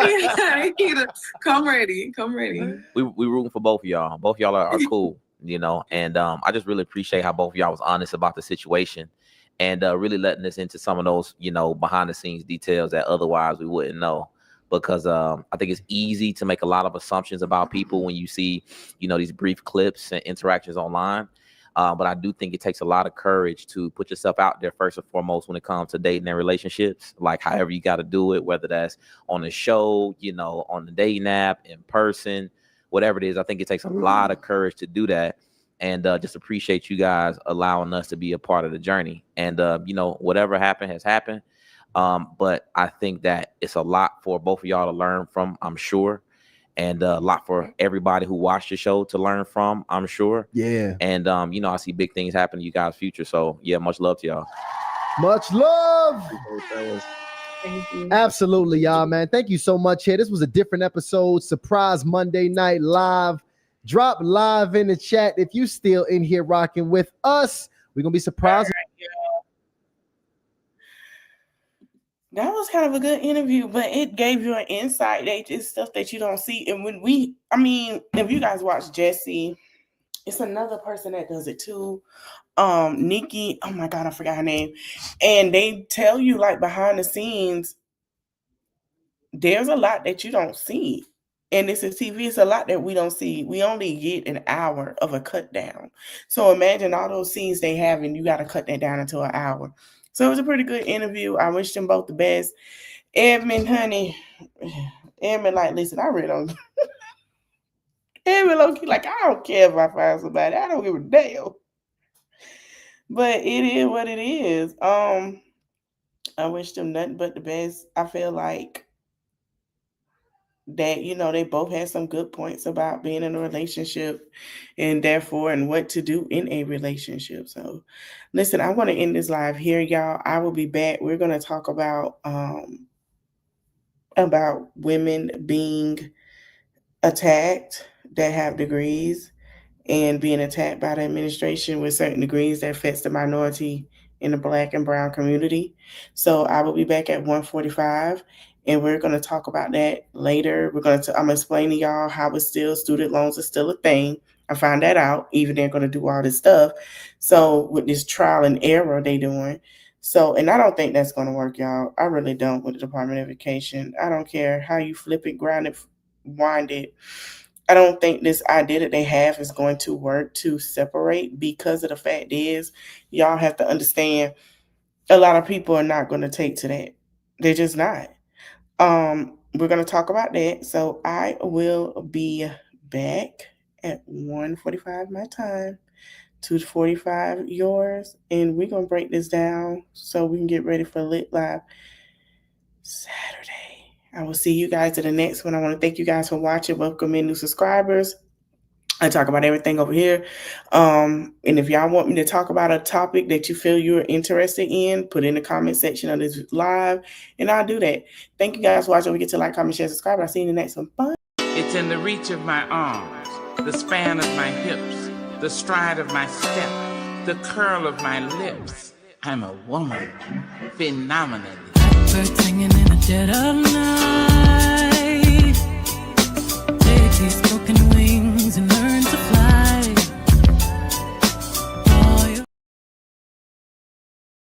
come ready. We rooting for both of y'all. Both of y'all are cool, and I just really appreciate how both of y'all was honest about the situation. And really letting us into some of those, behind the scenes details that otherwise we wouldn't know. Because I think it's easy to make a lot of assumptions about people when you see, these brief clips and interactions online. But I do think it takes a lot of courage to put yourself out there first and foremost when it comes to dating and relationships, like however you got to do it, whether that's on the show, on the dating app, in person, whatever it is. I think it takes a lot of courage to do that. And just appreciate you guys allowing us to be a part of the journey. And, whatever happened has happened. But I think that it's a lot for both of y'all to learn from, I'm sure. And a lot for everybody who watched the show to learn from, I'm sure. Yeah. And, I see big things happen in you guys' future. So, yeah, much love to y'all. Much love. Thank you. Absolutely, y'all, man. Thank you so much here. This was a different episode. Surprise Monday Night Live. Drop live in the chat if you still in here rocking with us. We're gonna be surprised. That was kind of a good interview, but it gave you an insight. It's stuff that you don't see. And if you guys watch Jesse, it's another person that does it too. Nikki, oh my God, I forgot her name. And they tell you, like, behind the scenes, there's a lot that you don't see. And this is TV. It's a lot that we don't see. We only get an hour of a cut down. So imagine all those scenes they have, and you got to cut that down into an hour. So it was a pretty good interview. I wish them both the best. Edmond, honey. Edmond, like, listen, I really don't. Edmond, low-key, like, I don't care if I find somebody. I don't give a damn. But it is what it is. I wish them nothing but the best. I feel like that, they both had some good points about being in a relationship and what to do in a relationship. So listen, I want to end this live here, y'all. I will be back. We're going to talk about women being attacked that have degrees and being attacked by the administration with certain degrees that affects the minority in the Black and brown community. So I will be back at 1:45. And we're going to talk about that later. I'm going to explain to y'all how student loans are still a thing. I found that out. Even they're going to do all this stuff. So with this trial and error they doing. So, and I don't think that's going to work, y'all. I really don't with the Department of Education. I don't care how you flip it, grind it, wind it. I don't think this idea that they have is going to work to separate, because of the fact is, y'all have to understand, a lot of people are not going to take to that. They're just not. We're going to talk about that. So I will be back at 1:45 my time, 2:45 yours, and we're going to break this down so we can get ready for Lit Live Saturday. I will see you guys at the next one. I want to thank you guys for watching. Welcome in new subscribers. I talk about everything over here. And if y'all want me to talk about a topic that you feel you're interested in, put in the comment section of this live, and I'll do that. Thank you guys for watching. We get to like, comment, share, subscribe. I'll see you in the next one. Bye. It's in the reach of my arms, the span of my hips, the stride of my step, the curl of my lips. I'm a woman, phenomenally. Birds singing in the dead of night. Take these broken wings and learn